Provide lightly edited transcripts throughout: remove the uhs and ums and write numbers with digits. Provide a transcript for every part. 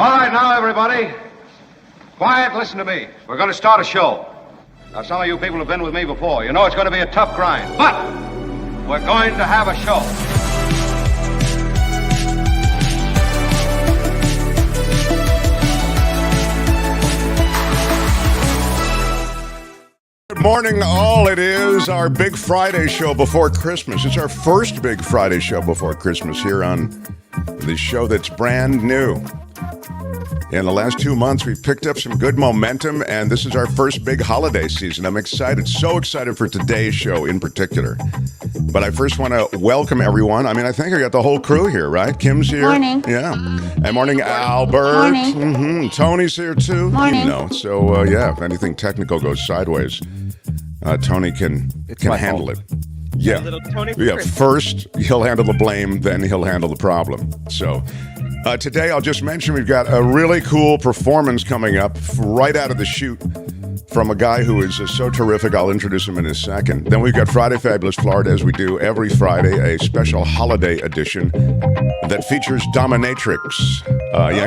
All right, now, everybody. Quiet, listen to me. We're going to start a show. Now, some of you people have been with me before. You know it's going to be a tough grind. But we're going to have a show. Good morning, all. It is our Big Friday show before Christmas. It's our first Big Friday show before Christmas here on the show that's brand new. In the last 2 months, we've picked up some good momentum, and this is our first big holiday season. I'm excited, so excited for today's show in particular. But I first want to welcome everyone. I mean, I think I got the whole crew here, right? Kim's here. Morning. Yeah. And morning, Albert. Morning. Mm-hmm. Tony's here, too. Morning. You know, so, yeah, if anything technical goes sideways, Tony can handle it. Yeah. First, he'll handle the blame, then he'll handle the problem. So today, I'll just mention we've got a really cool performance coming up right out of the chute from a guy who is so terrific. I'll introduce him in a second. Then we've got Friday Fabulous Florida, as we do every Friday, a special holiday edition that features dominatrix. Yeah,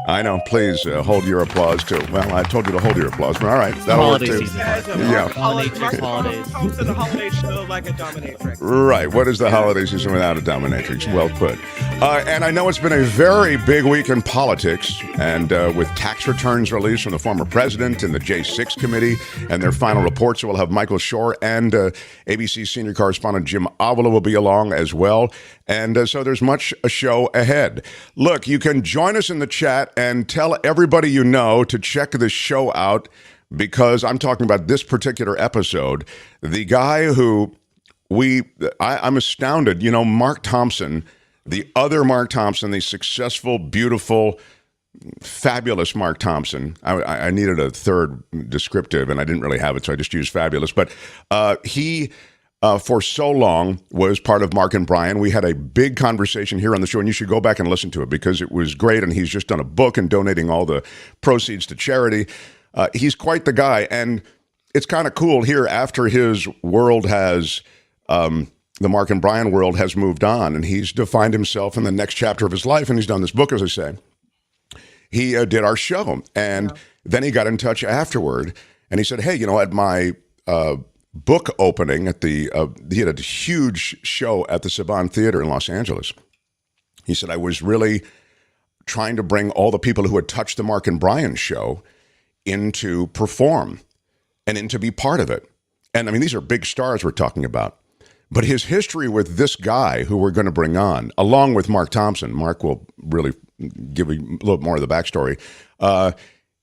I know. Please hold your applause, too. Well, I told you to hold your applause, but all right. That'll work, too. Yeah. Mark Thompson, a holiday show like a dominatrix. Right. What is the holiday season without a dominatrix? Well put. And I know it's been a very big week in politics, and with tax returns released from the former president and the J6 committee and their final reports, so we'll have Michael Shore and ABC senior correspondent Jim Avila will be along as well. And so there's much a show ahead. Look, you can join us in the chat and tell everybody you know to check this show out, because I'm talking about this particular episode. The guy who I'm astounded, Mark Thompson, the other Mark Thompson, the successful, beautiful, fabulous Mark Thompson. I needed a third descriptive, and I didn't really have it, so I just used fabulous. But he, for so long, was part of Mark and Brian. We had a big conversation here on the show, and you should go back and listen to it because it was great, and he's just done a book and donating all the proceeds to charity. He's quite the guy, and it's kind of cool here after his world has... the Mark and Brian world has moved on, and he's defined himself in the next chapter of his life, and he's done this book, as I say. He did our show, and then he got in touch afterward, and he said, hey, at my book opening at he had a huge show at the Saban Theater in Los Angeles. He said, I was really trying to bring all the people who had touched the Mark and Brian show in to perform and in to be part of it. And I mean, these are big stars we're talking about. But his history with this guy who we're going to bring on, along with Mark Thompson, Mark will really give you a little more of the backstory.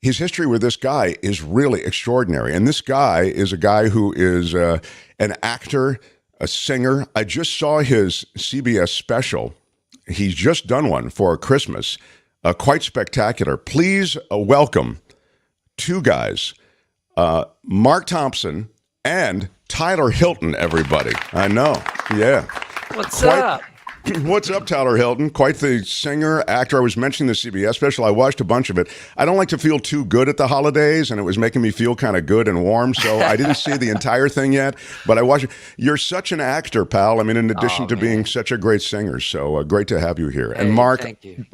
His history with this guy is really extraordinary. And this guy is a guy who is an actor, a singer. I just saw his CBS special. He's just done one for Christmas. Quite spectacular. Please welcome two guys, Mark Thompson and Tyler Hilton, everybody. I know. Yeah. What's up? What's up, Tyler Hilton? Quite the singer, actor. I was mentioning the CBS special. I watched a bunch of it. I don't like to feel too good at the holidays, and it was making me feel kind of good and warm, so I didn't see the entire thing yet, but I watched it. You're such an actor, pal. I mean, in addition to being such a great singer, so great to have you here. Hey, and Mark, thank you.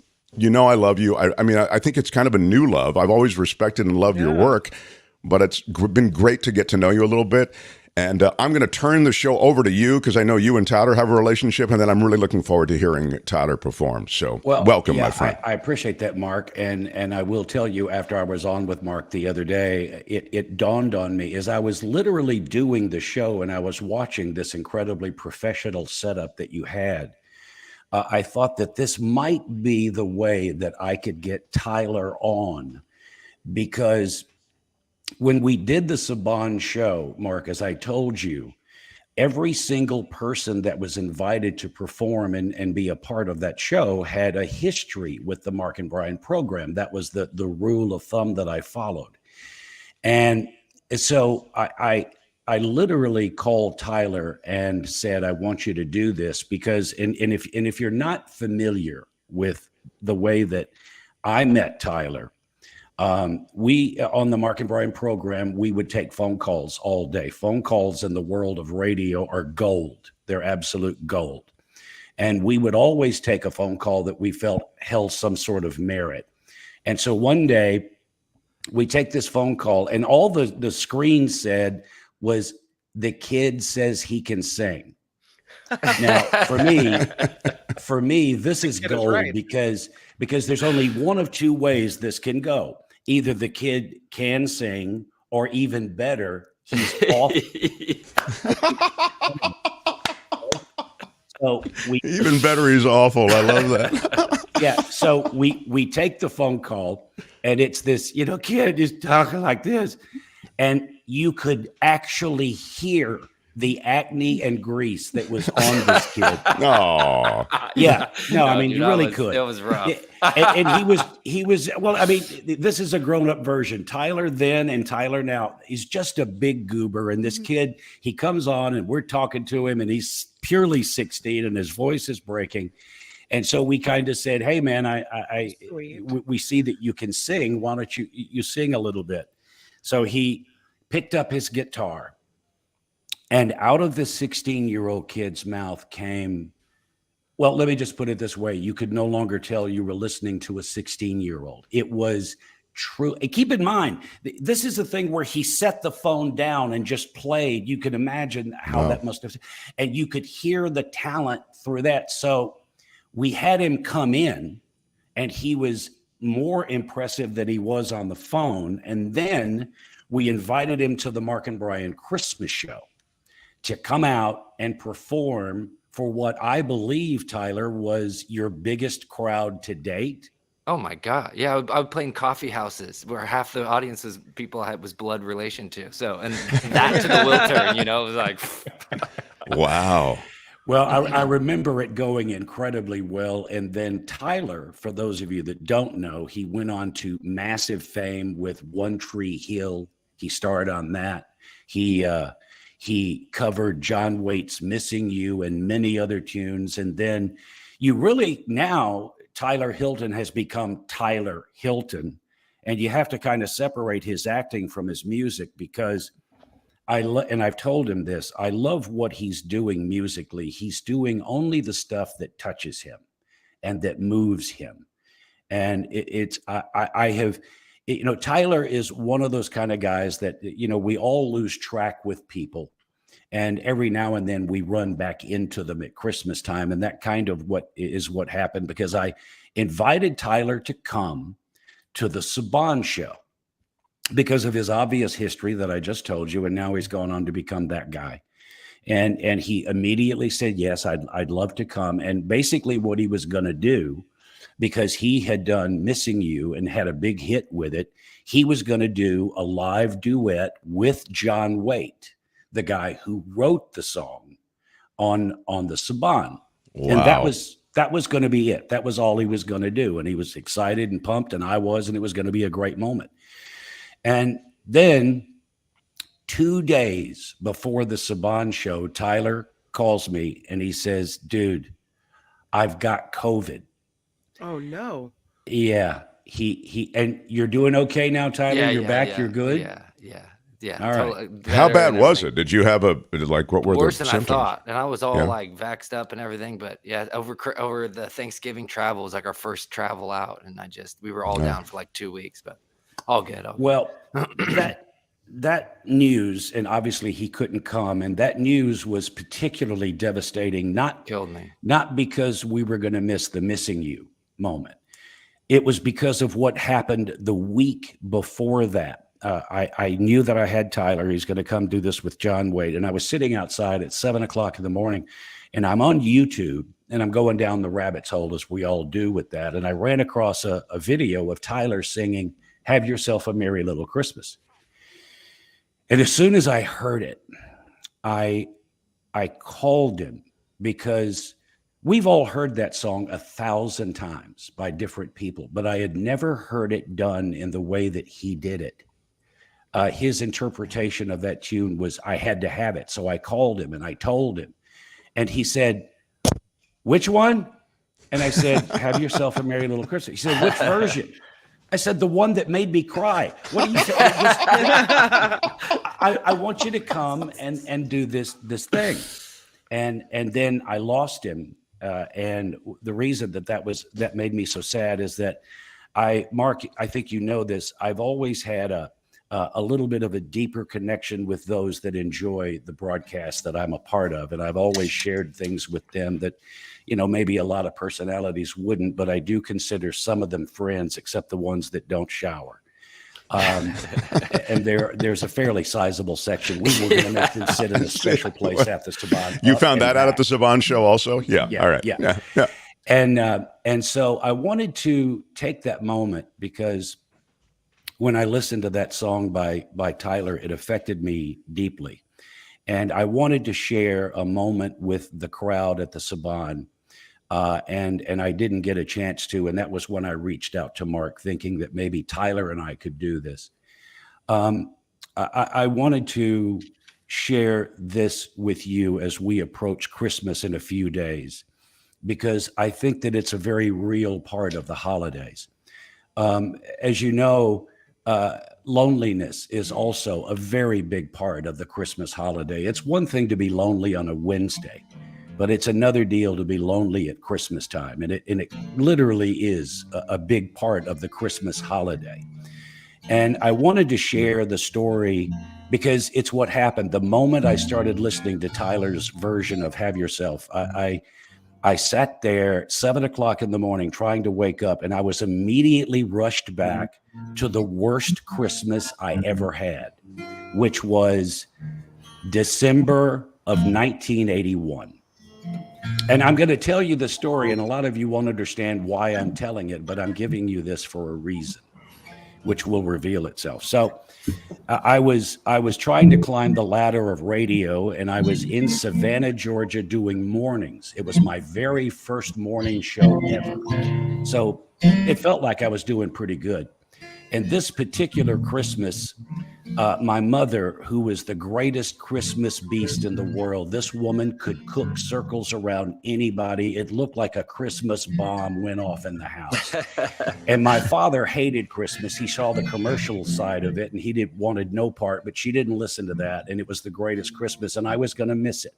I love you. I mean, I think it's kind of a new love. I've always respected and loved your work, but it's been great to get to know you a little bit. And I'm going to turn the show over to you because I know you and Tyler have a relationship, and then I'm really looking forward to hearing Tyler perform. So welcome, my friend. I appreciate that, Mark. And I will tell you, after I was on with Mark the other day, it dawned on me as I was literally doing the show and I was watching this incredibly professional setup that you had. I thought that this might be the way that I could get Tyler on, because when we did the Saban show, Mark, as I told you, every single person that was invited to perform and be a part of that show had a history with the Mark and Brian program. That was the rule of thumb that I followed. And so I literally called Tyler and said, I want you to do this because, and if you're not familiar with the way that I met Tyler, we on the Mark and Brian program, we would take phone calls all day. Phone calls in the world of radio are gold. They're absolute gold. And we would always take a phone call that we felt held some sort of merit. And so one day we take this phone call, and all the screen said was, the kid says he can sing. Now, for me, this is gold, right. because there's only one of two ways this can go. Either the kid can sing, or even better, he's off. So even better, he's awful. I love that. Yeah. So we take the phone call, and it's this, kid is talking like this, and you could actually hear the acne and grease that was on this kid. Oh, Yeah. No, I mean, dude, you really could. It was rough. And he was, well, I mean, this is a grown up version. Tyler then and Tyler now, he's just a big goober. And this kid, he comes on and we're talking to him, and he's purely 16 and his voice is breaking. And so we kind of said, hey man, we see that you can sing. Why don't you sing a little bit? So he picked up his guitar, and out of this 16-year-old kid's mouth came, well, let me just put it this way. You could no longer tell you were listening to a 16-year-old. It was true. And keep in mind, this is the thing where he set the phone down and just played. You can imagine how that must have, and you could hear the talent through that. So we had him come in, and he was more impressive than he was on the phone. And then we invited him to the Mark and Brian Christmas show to come out and perform for what I believe, Tyler, was your biggest crowd to date. Oh my God. Yeah. I would play in coffee houses where half the audience was people I was blood relation to. So, and that to the wheel turn, it was like, wow. Well, I remember it going incredibly well. And then Tyler, for those of you that don't know, he went on to massive fame with One Tree Hill. He starred on that. He covered John Waite's Missing You and many other tunes. And then now Tyler Hilton has become Tyler Hilton. And you have to kind of separate his acting from his music, because and I've told him this, I love what he's doing musically. He's doing only the stuff that touches him and that moves him. And Tyler is one of those kind of guys that, we all lose track with people. And every now and then we run back into them at Christmas time. And that kind of what happened, because I invited Tyler to come to the Saban show because of his obvious history that I just told you. And now he's gone on to become that guy. And he immediately said, yes, I'd love to come. And basically what he was going to do, because he had done Missing You and had a big hit with it, he was going to do a live duet with John Waite, the guy who wrote the song on the Saban. Wow. And that was going to be it. That was all he was going to do. And he was excited and pumped, and I was, and it was going to be a great moment. And then 2 days before the Saban show, Tyler calls me and he says, dude, I've got COVID. Oh no. Yeah. He and you're doing okay now, Tyler? Yeah, you're back, you're good? Yeah. All right. Totally. How bad was it? Did you have what were worse the than symptoms? I thought, and I was all like vaxxed up and everything. But yeah, over the Thanksgiving travel was like our first travel out, and we were all down for like 2 weeks, but all good. Well, that news, and obviously he couldn't come, and that news was particularly devastating. Killed me. Not because we were going to miss the Missing You moment. It was because of what happened the week before that. I knew that I had Tyler. He's going to come do this with John Waite. And I was sitting outside at 7:00 in the morning, and I'm on YouTube, and I'm going down the rabbit's hole, as we all do with that. And I ran across a video of Tyler singing Have Yourself a Merry Little Christmas. And as soon as I heard it, I called him, because we've all heard that song 1,000 times by different people, but I had never heard it done in the way that he did it. His interpretation of that tune was, I had to have it. So I called him and I told him, and he said, which one? And I said, Have Yourself a Merry Little Christmas. He said, which version? I said, the one that made me cry. What do you say? I want you to come and do this thing. And then I lost him. And the reason that made me so sad is that Mark, I think you know this. I've always had a little bit of a deeper connection with those that enjoy the broadcast that I'm a part of. And I've always shared things with them that, maybe a lot of personalities wouldn't, but I do consider some of them friends, except the ones that don't shower. And there's a fairly sizable section. We were going to make them sit in a special place at the Saban. You found that out at the Saban show also? Yeah. All right. Yeah. And so I wanted to take that moment because when I listened to that song by Tyler, it affected me deeply. And I wanted to share a moment with the crowd at the Saban. And I didn't get a chance to, and that was when I reached out to Mark, thinking that maybe Tyler and I could do this. I wanted to share this with you as we approach Christmas in a few days, because I think that it's a very real part of the holidays. As you know, loneliness is also a very big part of the Christmas holiday. It's one thing to be lonely on a Wednesday, but it's another deal to be lonely at Christmas time. And it literally is a big part of the Christmas holiday. And I wanted to share the story because it's what happened. The moment I started listening to Tyler's version of Have Yourself, I sat there 7 o'clock in the morning trying to wake up, and I was immediately rushed back to the worst Christmas I ever had, which was December of 1981. And I'm going to tell you the story, and a lot of you won't understand why I'm telling it, but I'm giving you this for a reason, which will reveal itself. So I was trying to climb the ladder of radio, and I was in Savannah, Georgia, doing mornings. It was my very first morning show ever. So it felt like I was doing pretty good. And this particular Christmas, my mother, who was the greatest Christmas beast in the world, this woman could cook circles around anybody. It looked like a Christmas bomb went off in the house. And my father hated Christmas. He saw the commercial side of it, and he wanted no part, but she didn't listen to that. And it was the greatest Christmas, and I was going to miss it.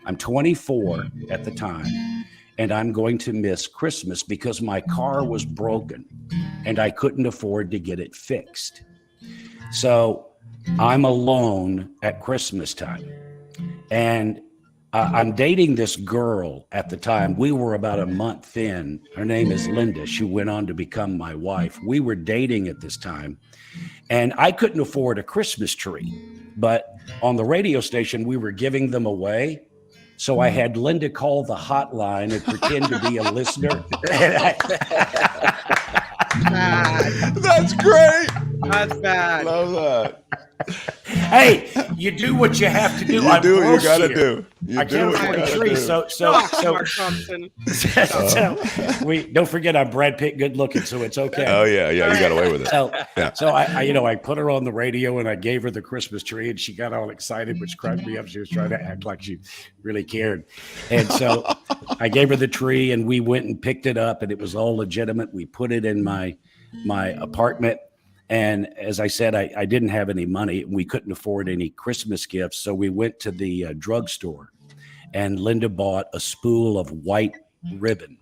I'm 24 at the time, and I'm going to miss Christmas because my car was broken, and I couldn't afford to get it fixed. So I'm alone at Christmas time, and I'm dating this girl at the time. We were about a month in. Her name is Linda. She went on to become my wife. We were dating at this time, and I couldn't afford a Christmas tree, but on the radio station, we were giving them away. So I had Linda call the hotline and pretend to be a listener. That's great. That's bad. Love that. Hey, you do what you have to do. You do what you got to do. I can't afford a tree, so Mark Thompson. we don't forget I'm Brad Pitt, good looking, so it's okay. Oh yeah, you got away with it. So I put her on the radio and I gave her the Christmas tree, and she got all excited, which cracked me up. She was trying to act like she really cared, and so I gave her the tree, and we went and picked it up, and it was all legitimate. We put it in my apartment. And as I said, I didn't have any money. We couldn't afford any Christmas gifts. So we went to the drugstore, and Linda bought a spool of white ribbon.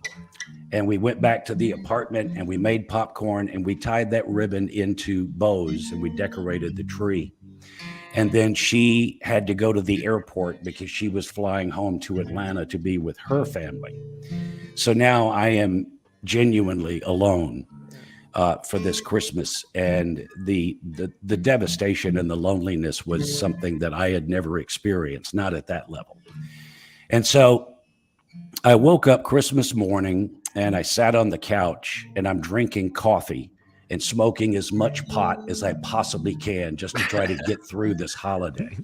And we went back to the apartment, and we made popcorn, and we tied that ribbon into bows, and we decorated the tree. And then she had to go to the airport because she was flying home to Atlanta to be with her family. So now I am genuinely alone for this Christmas, and the devastation and the loneliness was something that I had never experienced, not at that level. And so I woke up Christmas morning, and I sat on the couch, and I'm drinking coffee and smoking as much pot as I possibly can just to try to get through this holiday.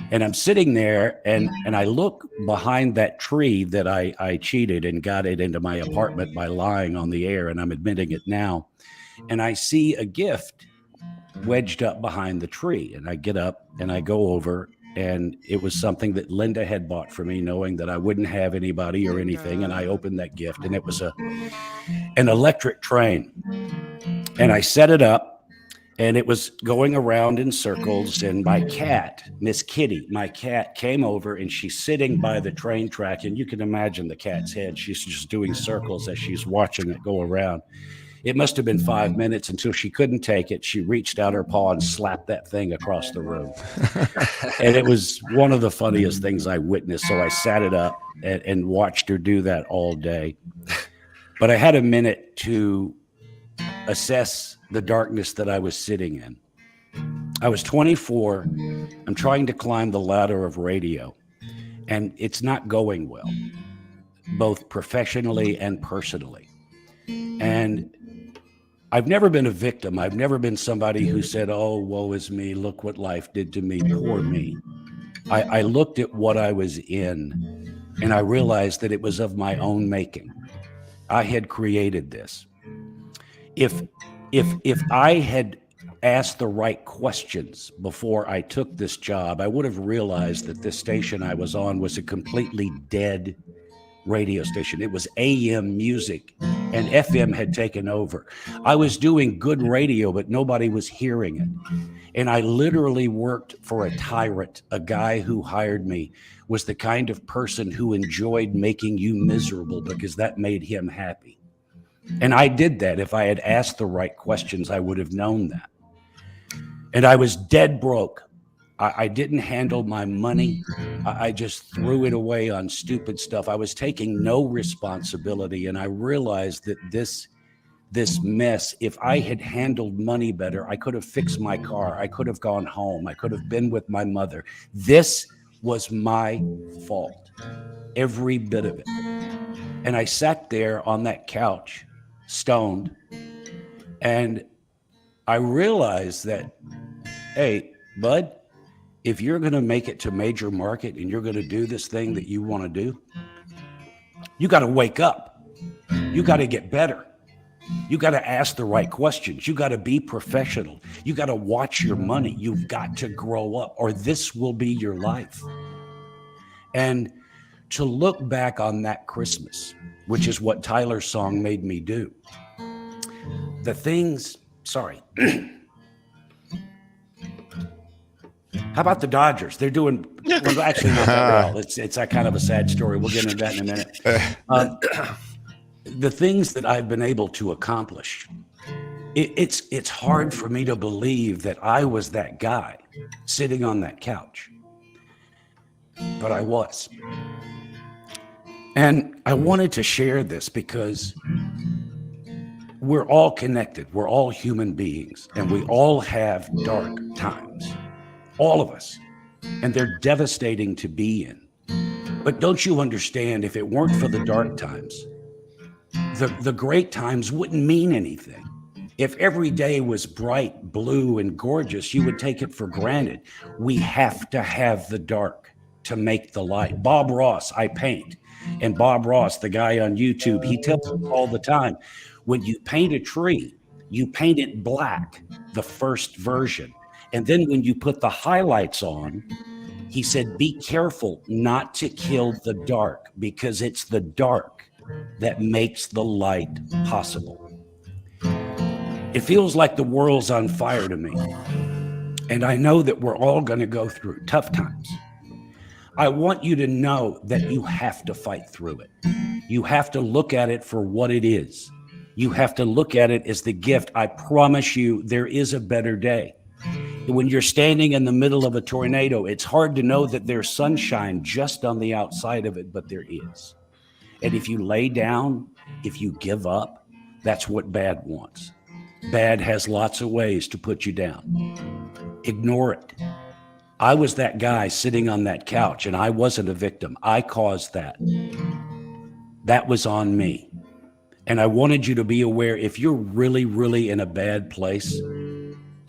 And I'm sitting there, and I look behind that tree that I cheated and got it into my apartment by lying on the air, and I'm admitting it now. And I see a gift wedged up behind the tree. And I get up and I go over, and it was something that Linda had bought for me, knowing that I wouldn't have anybody or anything. And I opened that gift, and it was an electric train. And I set it up. And it was going around in circles, and my cat, Miss Kitty, my cat, came over, and she's sitting by the train track, and you can imagine the cat's head. She's just doing circles as she's watching it go around. It must have been 5 minutes until she couldn't take it. She reached out her paw and slapped that thing across the room. And it was one of the funniest things I witnessed. So I sat it up and watched her do that all day. But I had a minute to assess the darkness that I was sitting in. I was 24. I'm trying to climb the ladder of radio, and it's not going well, both professionally and personally. And I've never been a victim. I've never been somebody who said, oh, woe is me. Look what life did to me. Poor me. I looked at what I was in, and I realized that it was of my own making. I had created this. If I had asked the right questions before I took this job, I would have realized that this station I was on was a completely dead radio station. It was AM music, and FM had taken over. I was doing good radio, but nobody was hearing it. And I literally worked for a tyrant. A guy who hired me was the kind of person who enjoyed making you miserable because that made him happy. And I did that. If I had asked the right questions, I would have known that. And I was dead broke. I didn't handle my money. I just threw it away on stupid stuff. I was taking no responsibility. And I realized that this mess, if I had handled money better, I could have fixed my car. I could have gone home. I could have been with my mother. This was my fault, every bit of it. And I sat there on that couch, stoned, and I realized that, hey, bud, if you're going to make it to major market and you're going to do this thing that you want to do, you got to wake up. You got to get better. You got to ask the right questions. You got to be professional. You got to watch your money. You've got to grow up, or this will be your life. And to look back on that Christmas, which is what Tyler's song made me do, the things, sorry. How about the Dodgers? They're doing, well, actually not that well. It's a kind of a sad story. We'll get into that in a minute. The things that I've been able to accomplish, it's hard for me to believe that I was that guy sitting on that couch. But I was. And I wanted to share this because we're all connected. We're all human beings, and we all have dark times. All of us. And they're devastating to be in. But don't you understand, if it weren't for the dark times, the great times wouldn't mean anything. If every day was bright, blue, and gorgeous, you would take it for granted. We have to have the dark to make the light. Bob Ross, I paint. And Bob Ross, the guy on YouTube, he tells us all the time, when you paint a tree, you paint it black, the first version. And then when you put the highlights on, he said, be careful not to kill the dark, because it's the dark that makes the light possible. It feels like the world's on fire to me. And I know that we're all going to go through tough times. I want you to know that you have to fight through it. You have to look at it for what it is. You have to look at it as the gift. I promise you, there is a better day. When you're standing in the middle of a tornado, it's hard to know that there's sunshine just on the outside of it, but there is. And if you lay down, if you give up, that's what bad wants. Bad has lots of ways to put you down. Ignore it. I was that guy sitting on that couch, and I wasn't a victim. I caused that. That was on me. And I wanted you to be aware, if you're really, really in a bad place,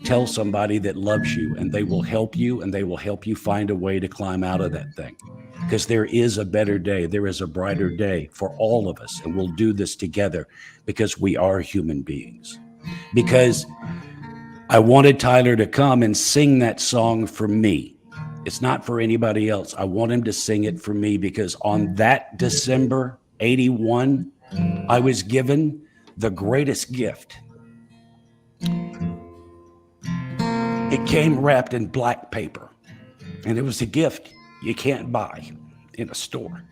tell somebody that loves you, and they will help you, and they will help you find a way to climb out of that thing. Because there is a better day. There is a brighter day for all of us, and we'll do this together because we are human beings. Because I wanted Tyler to come and sing that song for me. It's not for anybody else. I want him to sing it for me, because on that December 81, I was given the greatest gift. It came wrapped in black paper, and it was a gift you can't buy in a store.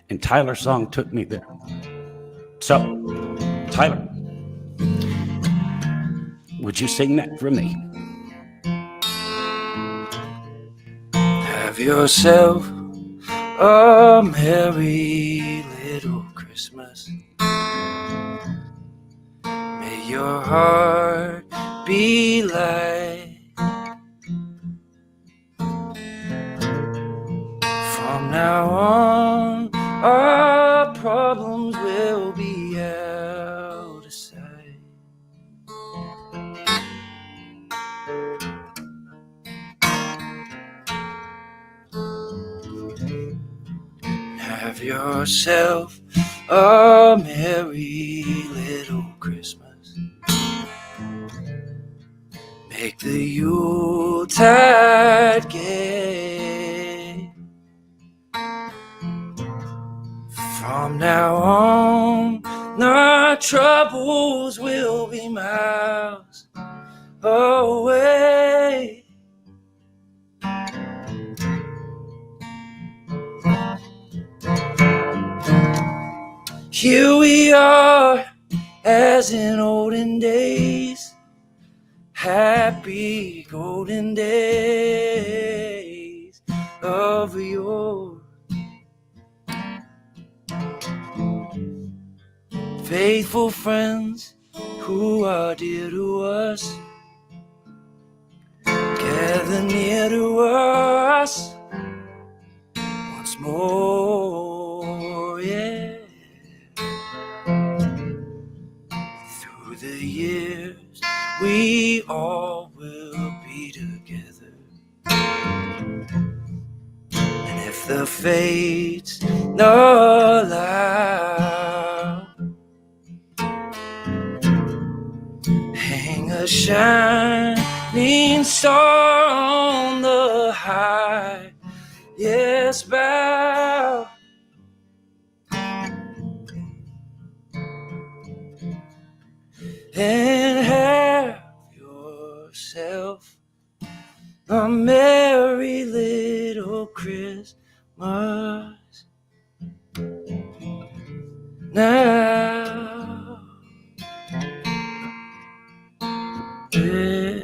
And Tyler's song took me there. So, Tyler, Would you sing that for me? Have yourself a merry little Christmas. May your heart be light. From now on, our problems will be out of sight. Have yourself a merry little Christmas. Make the Yuletide gay. From now on, our troubles will be miles away. Here we are, as in olden days, happy golden days of yore. Faithful friends who are dear to us, gather near to us once more, yeah. Through the years, we all will be together. And if the fates allow, hang a shining star on the highest bough. And have yourself a merry little Christmas now. Yeah.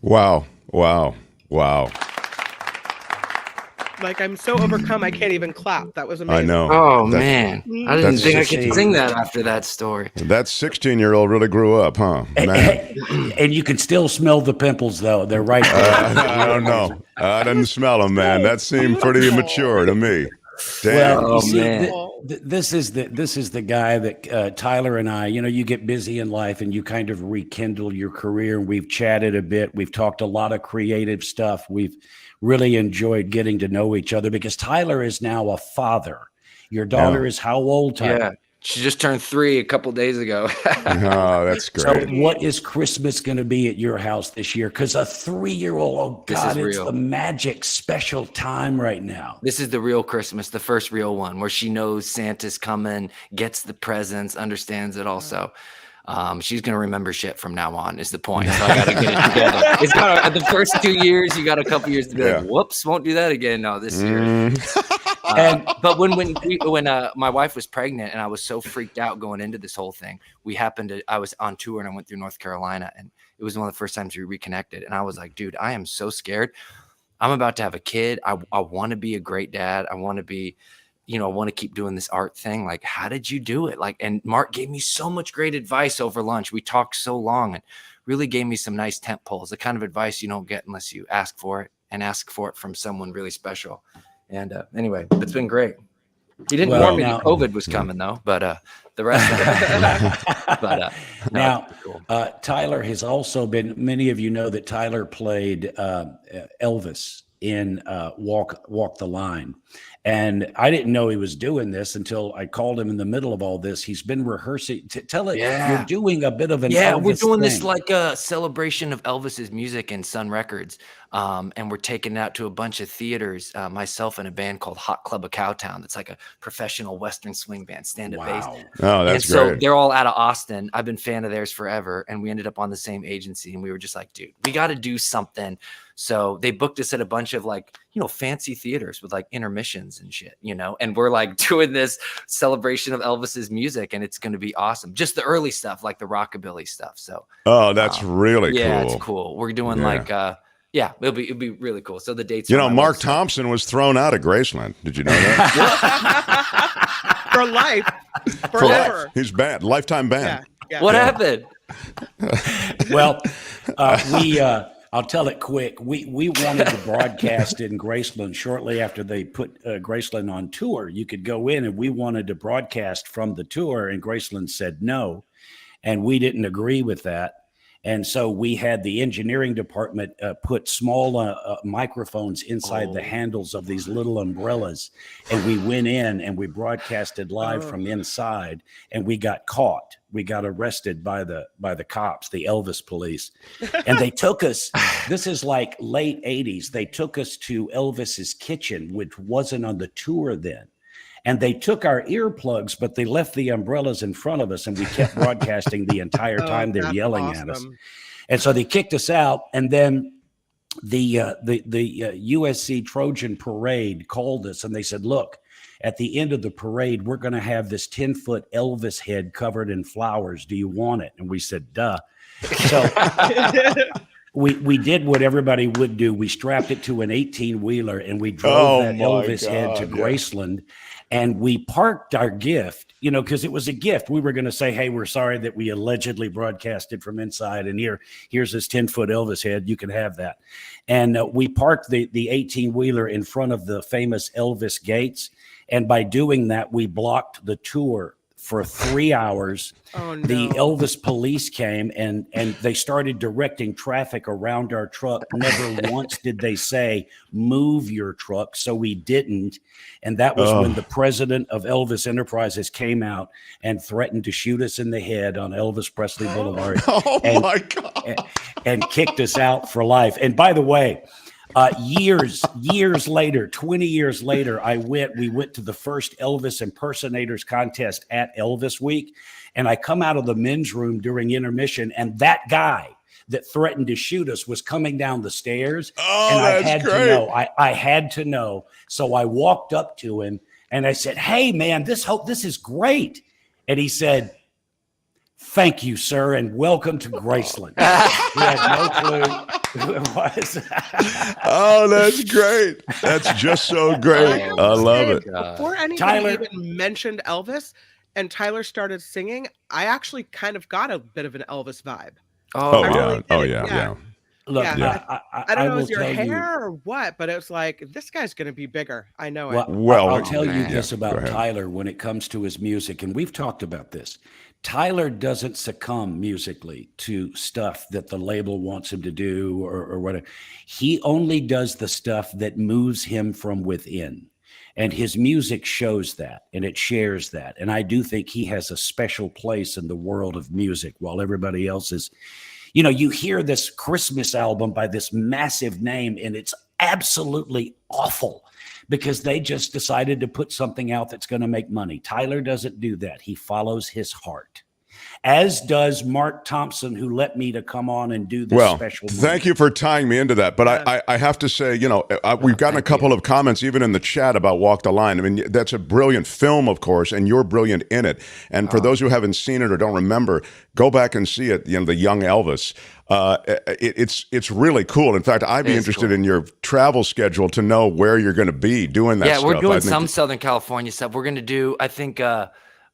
Wow. Wow. Wow. Like, I'm so overcome, I can't even clap. That was amazing. I know. Oh, That- man. I didn't that's think I just- could sing that after that story. That 16-year-old really grew up, huh? Man. And you can still smell the pimples, though. They're right there. I don't know. I didn't smell them, man. That seemed pretty immature to me. Damn. Well, you see, man. this is the guy that Tyler and I, you get busy in life and you kind of rekindle your career. We've chatted a bit. We've talked a lot of creative stuff. We've really enjoyed getting to know each other because Tyler is now a father. Your daughter is how old, Tyler? Yeah. She just turned 3 a couple days ago. Oh, that's So great. what is Christmas going to be at your house this year? Because a 3-year-old, oh This God, is it's real. the magic special time right now. This is the real Christmas, the first real one where she knows Santa's coming, gets the presents, understands it also. She's going to remember shit from now on is the point. So I got to get it together. It's got the first 2 years, you got a couple years to be like, whoops, won't do that again. No, this year. But when my wife was pregnant and I was so freaked out going into this whole thing, I was on tour and I went through North Carolina and it was one of the first times we reconnected. And I was like, dude, I am so scared. I'm about to have a kid. I want to be a great dad. I want to be, I want to keep doing this art thing. Like, how did you do it? Like, and Mark gave me so much great advice over lunch. We talked so long and really gave me some nice tent poles, the kind of advice you don't get unless you ask for it and ask for it from someone really special. And anyway, it's been great. He didn't warn me that COVID was coming though, but the rest of it. But now, cool. Tyler has also been. Many of you know that Tyler played Elvis in Walk the Line, and I didn't know he was doing this until I called him in the middle of all this. He's been rehearsing. Tell it you're doing a bit of an Elvis we're doing thing. this like a celebration of Elvis's music and Sun Records. And we're taking it out to a bunch of theaters, myself and a band called Hot Club of Cowtown. That's like a professional Western swing band, stand-up bass. Oh, that's and so great. they're all out of Austin. I've been a fan of theirs forever. And we ended up on the same agency. And we were just like, dude, we got to do something So they booked us at a bunch of like, fancy theaters with like intermissions and shit, and we're like doing this celebration of Elvis's music, and it's going to be awesome. Just the early stuff, like the rockabilly stuff. So, that's really cool. Yeah, it's cool. We're doing it'll be really cool. So the dates, Mark Thompson was thrown out of Graceland. Did you know that? For life, forever. He's banned, lifetime ban. Yeah. What happened? Well, I'll tell it quick. We wanted to broadcast in Graceland shortly after they put Graceland on tour. You could go in, and we wanted to broadcast from the tour, and Graceland said no, and we didn't agree with that. And so we had the engineering department put small microphones inside the handles of these little umbrellas. And we went in and we broadcasted live from inside, and we got caught. We got arrested by the cops, the Elvis police. And they took us, this is like late 80s. They took us to Elvis's kitchen, which wasn't on the tour then. And they took our earplugs, but they left the umbrellas in front of us, and we kept broadcasting the entire time. They're yelling at us. And so they kicked us out. And then the USC Trojan Parade called us, and they said, look, at the end of the parade, we're going to have this 10-foot Elvis head covered in flowers. Do you want it? And we said, duh. So we did what everybody would do. We strapped it to an 18-wheeler, and we drove that Elvis head to Graceland. And we parked our gift, because it was a gift. We were going to say, hey, we're sorry that we allegedly broadcasted from inside. And here's this 10-foot Elvis head. You can have that. And we parked the 18-wheeler in front of the famous Elvis gates. And by doing that, we blocked the tour for 3 hours. Oh, no. The Elvis police came and they started directing traffic around our truck. Never once did they say, move your truck. So we didn't. And that was when the president of Elvis Enterprises came out and threatened to shoot us in the head on Elvis Presley Boulevard. My God. And kicked us out for life. And by the way, years later, 20 years later, we went to the first Elvis impersonators contest at Elvis Week. And I come out of the men's room during intermission, and that guy that threatened to shoot us was coming down the stairs. And I had to know. I had to know. So I walked up to him and I said, hey, man, this is great. And he said, thank you, sir, and welcome to Graceland. He had no clue who it was. Oh, that's great. That's just so great. I love it. Before anybody even mentioned Elvis and Tyler started singing, I actually kind of got a bit of an Elvis vibe. Oh, yeah. Look, I don't know if it was your hair or what, but it was like, this guy's going to be bigger. I know it. Well, I'll tell you this about Tyler when it comes to his music, and we've talked about this. Tyler doesn't succumb musically to stuff that the label wants him to do or whatever. He only does the stuff that moves him from within. And his music shows that, and it shares that. And I do think he has a special place in the world of music while everybody else is, you hear this Christmas album by this massive name, and it's absolutely awful because they just decided to put something out that's going to make money. Tyler doesn't do that. He follows his heart, as does Mark Thompson, who let me to come on and do this special movie. Thank you for tying me into that. But I have to say, we've gotten a couple of comments even in the chat about Walk the Line. I mean, that's a brilliant film, of course, and you're brilliant in it. And for those who haven't seen it or don't remember, go back and see it, the young Elvis. It's really cool. In fact, I'd be interested in your travel schedule to know where you're going to be doing that stuff. Yeah, we're doing some Southern California stuff. We're going to do, I think,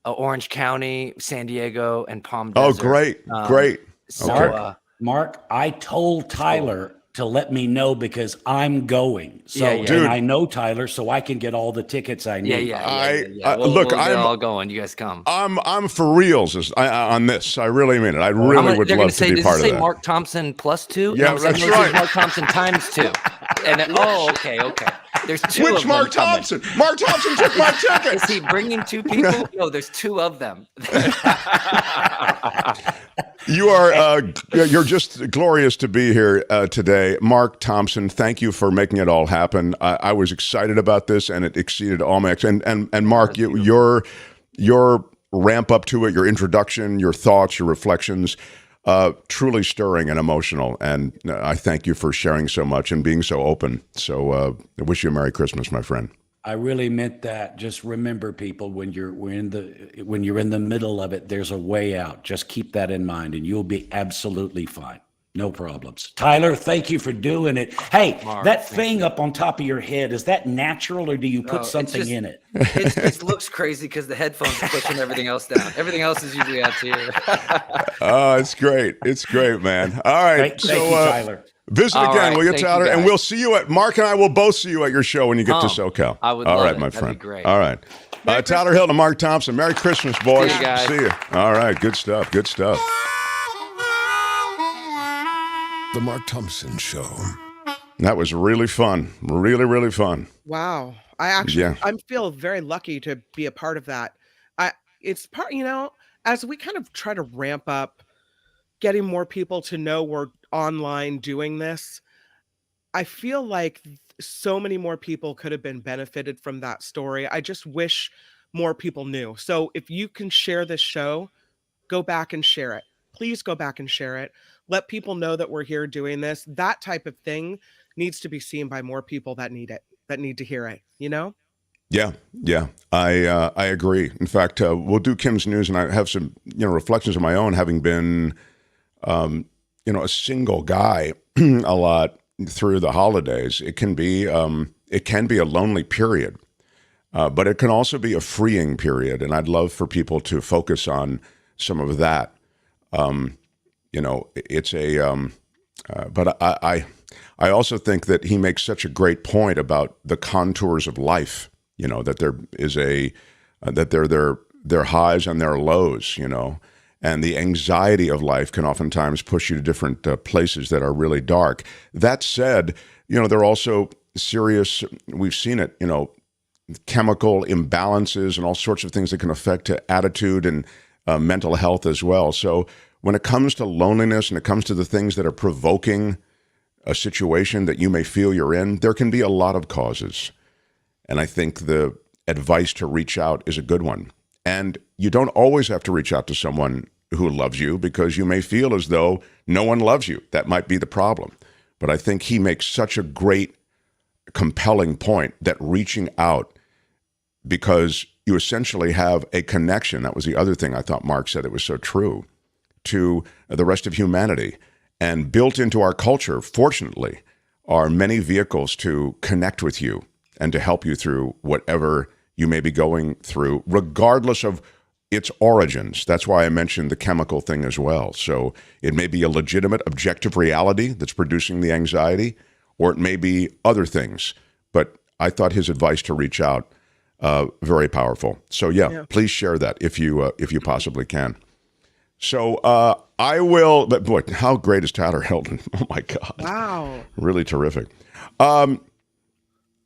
Orange County, San Diego, and Palm Desert. Oh, great. So, Mark, I told Tyler to let me know because I'm going. So, Dude, and I know Tyler, so I can get all the tickets I need. Look, I'm all going. You guys come. I'm for reals on this. I really mean it. I really would love to be part of that. Mark Thompson +2? Yeah, that's right. Mark Thompson ×2. And okay. There's two. Which of Mark them Thompson? Mark Thompson took my ticket. Is he bringing two people? No, there's two of them. You are you're just glorious to be here today. Mark Thompson, thank you for making it all happen. I was excited about this, and it exceeded all my expectations. And Mark, your ramp up to it, your introduction, your thoughts, your reflections, truly stirring and emotional. And I thank you for sharing so much and being so open. So I wish you a Merry Christmas, my friend. I really meant that. Just remember, people, when you're in the middle of it, there's a way out. Just keep that in mind, and you'll be absolutely fine. No problems. Tyler, thank you for doing it. Hey, Mark, that thing up on top of your head, is that natural, or do you put something in it? It looks crazy because the headphones are pushing everything else down. Everything else is usually out here. Oh, it's great. It's great, man. All right. Thank you, Tyler. Visit All again, right, will you, thank you, Tyler? And guys. we'll see you my show when you get to SoCal. I would All love right, it. my That'd friend. be great. All right. Tyler Hilton and Mark Thompson. Merry Christmas, boys. See you guys. See you. All right. Good stuff. Good stuff. The Mark Thompson Show. That was really fun. Really, really fun. Wow. I feel very lucky to be a part of that. It's part, as we kind of try to ramp up getting more people to know we're online doing this, I feel like so many more people could have been benefited from that story. I just wish more people knew. So if you can share this show, go back and share it. Please go back and share it. Let people know that we're here doing this. That type of thing needs to be seen by more people that need it, that need to hear it, Yeah, I agree. In fact, we'll do Kim's News, and I have some reflections of my own, having been a single guy a lot through the holidays. It can be a lonely period, but it can also be a freeing period, and I'd love for people to focus on some of that. It's but I also think that he makes such a great point about the contours of life. That there is that there are highs and there are lows. And the anxiety of life can oftentimes push you to different places that are really dark. That said, there are also serious. We've seen it. Chemical imbalances and all sorts of things that can affect attitude and mental health as well. So when it comes to loneliness and it comes to the things that are provoking a situation that you may feel you're in, there can be a lot of causes. And I think the advice to reach out is a good one. And you don't always have to reach out to someone who loves you, because you may feel as though no one loves you. That might be the problem. But I think he makes such a great, compelling point that reaching out, because you essentially have a connection. That was the other thing I thought Mark said that was so true, to the rest of humanity. And built into our culture, fortunately, are many vehicles to connect with you and to help you through whatever you may be going through, regardless of its origins. That's why I mentioned the chemical thing as well. So it may be a legitimate, objective reality that's producing the anxiety, or it may be other things. But I thought his advice to reach out, very powerful. So yeah, please share that if you possibly can. So I will, but boy, how great is Tyler Hilton? Oh my God. Wow. Really terrific.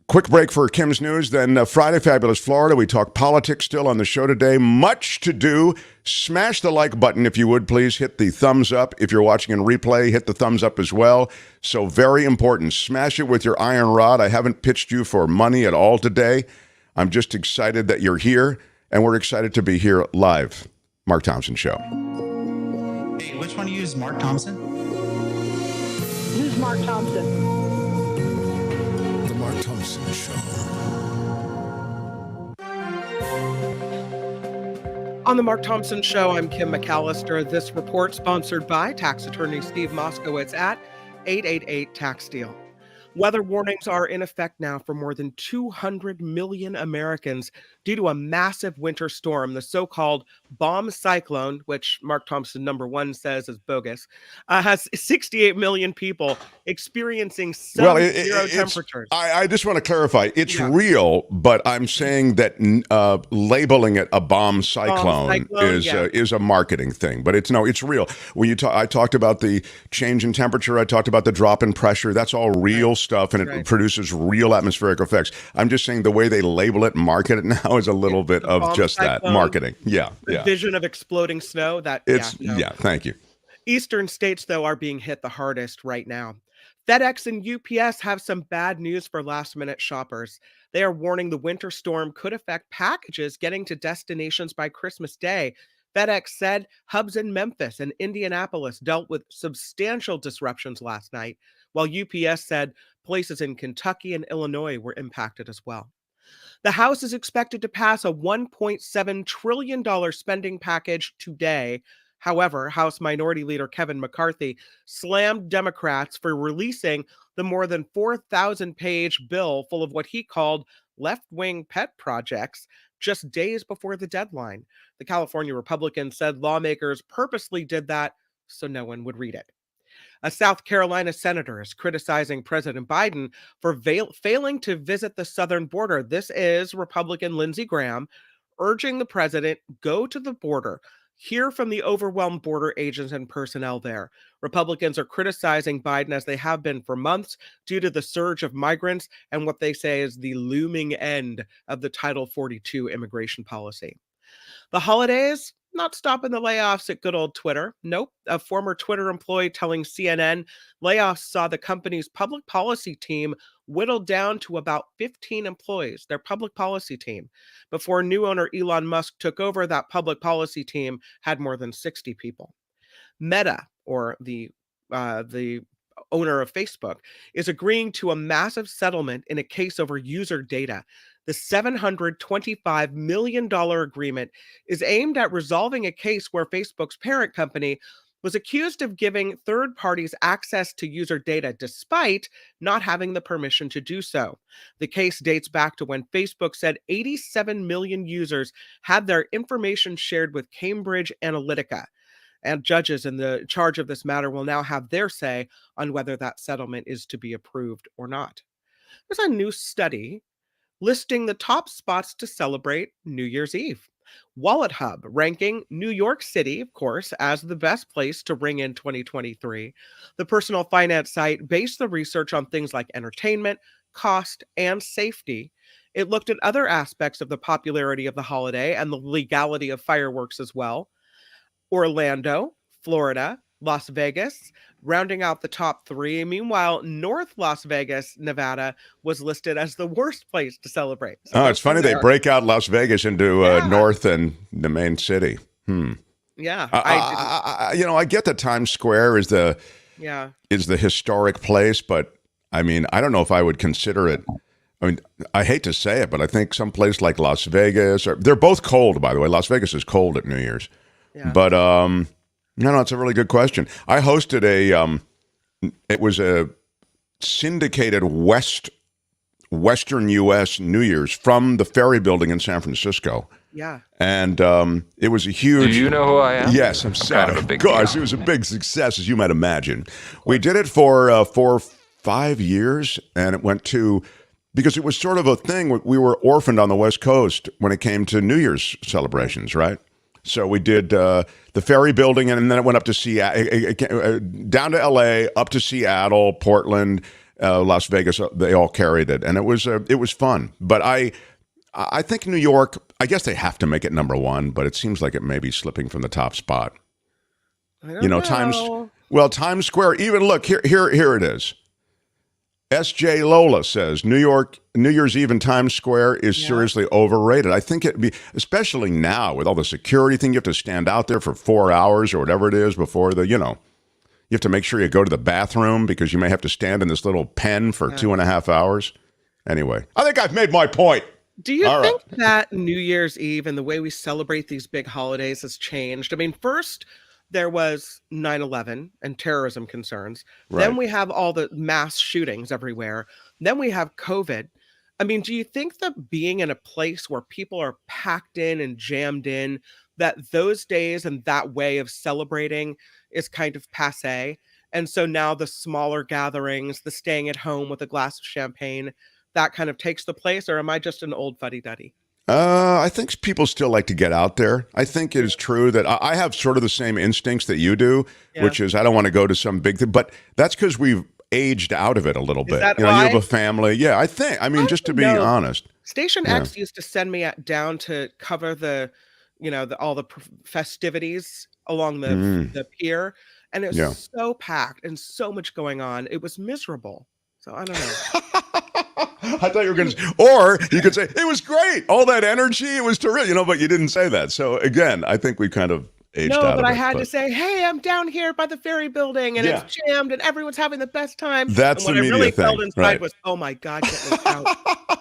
Quick break for Kim's News, then Friday Fabulous Florida. We talk politics still on the show today. Much to do. Smash the like button if you would, please. Hit the thumbs up. If you're watching in replay, hit the thumbs up as well. So very important. Smash it with your iron rod. I haven't pitched you for money at all today. I'm just excited that you're here, and we're excited to be here live. Mark Thompson Show. Hey, which one do you use, Mark Thompson? Who's Mark Thompson? The Mark Thompson Show. On the Mark Thompson Show, I'm Kim McAllister. This report sponsored by tax attorney Steve Moskowitz at 888 Tax Deal. Weather warnings are in effect now for more than 200 million Americans due to a massive winter storm, the so-called bomb cyclone, which Mark Thompson #1 says is bogus, has 68 million people experiencing zero temperatures. I just want to clarify, it's real, but I'm saying that labeling it a bomb cyclone is a marketing thing. But it's real. When I talked about the change in temperature, I talked about the drop in pressure. That's all real stuff, and it produces real atmospheric effects. I'm just saying the way they label it and market it now is a little bit of just that marketing. The vision of exploding snow. Thank you. Eastern states, though, are being hit the hardest right now. FedEx and UPS have some bad news for last-minute shoppers. They are warning the winter storm could affect packages getting to destinations by Christmas Day. FedEx said hubs in Memphis and Indianapolis dealt with substantial disruptions last night, while UPS said places in Kentucky and Illinois were impacted as well. The House is expected to pass a $1.7 trillion spending package today. However, House Minority Leader Kevin McCarthy slammed Democrats for releasing the more than 4,000-page bill full of what he called left-wing pet projects just days before the deadline. The California Republican said lawmakers purposely did that so no one would read it. A South Carolina senator is criticizing President Biden for failing to visit the southern border. This is Republican Lindsey Graham urging the president go to the border, hear from the overwhelmed border agents and personnel there. Republicans are criticizing Biden, as they have been for months, due to the surge of migrants and what they say is the looming end of the Title 42 immigration policy. The holidays, not stopping the layoffs at good old Twitter. Nope. A former Twitter employee telling CNN layoffs saw the company's public policy team whittled down to about 15 employees, their public policy team. Before new owner Elon Musk took over, that public policy team had more than 60 people. Meta, or the owner of Facebook, is agreeing to a massive settlement in a case over user data. The $725 million agreement is aimed at resolving a case where Facebook's parent company was accused of giving third parties access to user data despite not having the permission to do so. The case dates back to when Facebook said 87 million users had their information shared with Cambridge Analytica. And judges in the charge of this matter will now have their say on whether that settlement is to be approved or not. There's a new study listing the top spots to celebrate New Year's Eve. Wallet Hub ranking New York City, of course, as the best place to ring in 2023. The personal finance site based the research on things like entertainment, cost, and safety. It looked at other aspects of the popularity of the holiday and the legality of fireworks as well. Orlando, Florida, Las Vegas, rounding out the top three. Meanwhile, North Las Vegas, Nevada, was listed as the worst place to celebrate. So it's funny they break out Las Vegas into North and the main city. Yeah, I get that Times Square is the historic place, but I mean, I don't know if I would consider it. I mean, I hate to say it, but I think some place like Las Vegas, they're both cold, by the way. Las Vegas is cold at New Year's. Yeah. But no, it's a really good question. I hosted it was a syndicated Western U.S. New Year's from the Ferry Building in San Francisco. Yeah. And it was a huge... Do you know who I am? Yes, I'm sorry. Of course, it was a big success, as you might imagine. We did it for 4 or 5 years, and it went to... Because it was sort of a thing. We were orphaned on the West Coast when it came to New Year's celebrations, right? So we did the Ferry Building, and then it went up to Seattle, down to L.A., up to Seattle, Portland, Las Vegas. They all carried it, and it was fun. But I think New York, I guess they have to make it number one, but it seems like it may be slipping from the top spot. I don't know. Times Square. Even look here it is. S.J. Lola says New Year's Eve in Times Square is seriously overrated. I think it'd be, especially now with all the security thing, you have to stand out there for 4 hours or whatever it is before you have to make sure you go to the bathroom because you may have to stand in this little pen for 2.5 hours. Anyway, I think I've made my point. Do you think that New Year's Eve and the way we celebrate these big holidays has changed? I mean, first, there was 9/11 and terrorism concerns. Right. Then we have all the mass shootings everywhere. Then we have COVID. I mean, do you think that being in a place where people are packed in and jammed in, that those days and that way of celebrating is kind of passé? And so now the smaller gatherings, the staying at home with a glass of champagne, that kind of takes the place? Or am I just an old fuddy-duddy? I think people still like to get out there. I think it is true that I have sort of the same instincts that you do, which is I don't want to go to some big thing. But that's because we've aged out of it a little bit. You have a family. Yeah, I mean, just to be honest. Station X used to send me down to cover all the festivities along the pier. And it was so packed and so much going on. It was miserable. So I don't know. I thought you were going to, or you could say, it was great. All that energy, it was terrific, but you didn't say that. So again, I think we kind of aged out of it. No, but I had to say, hey, I'm down here by the ferry building and it's jammed and everyone's having the best time. That's and the what media I really thing. felt inside was, oh my God, get me out.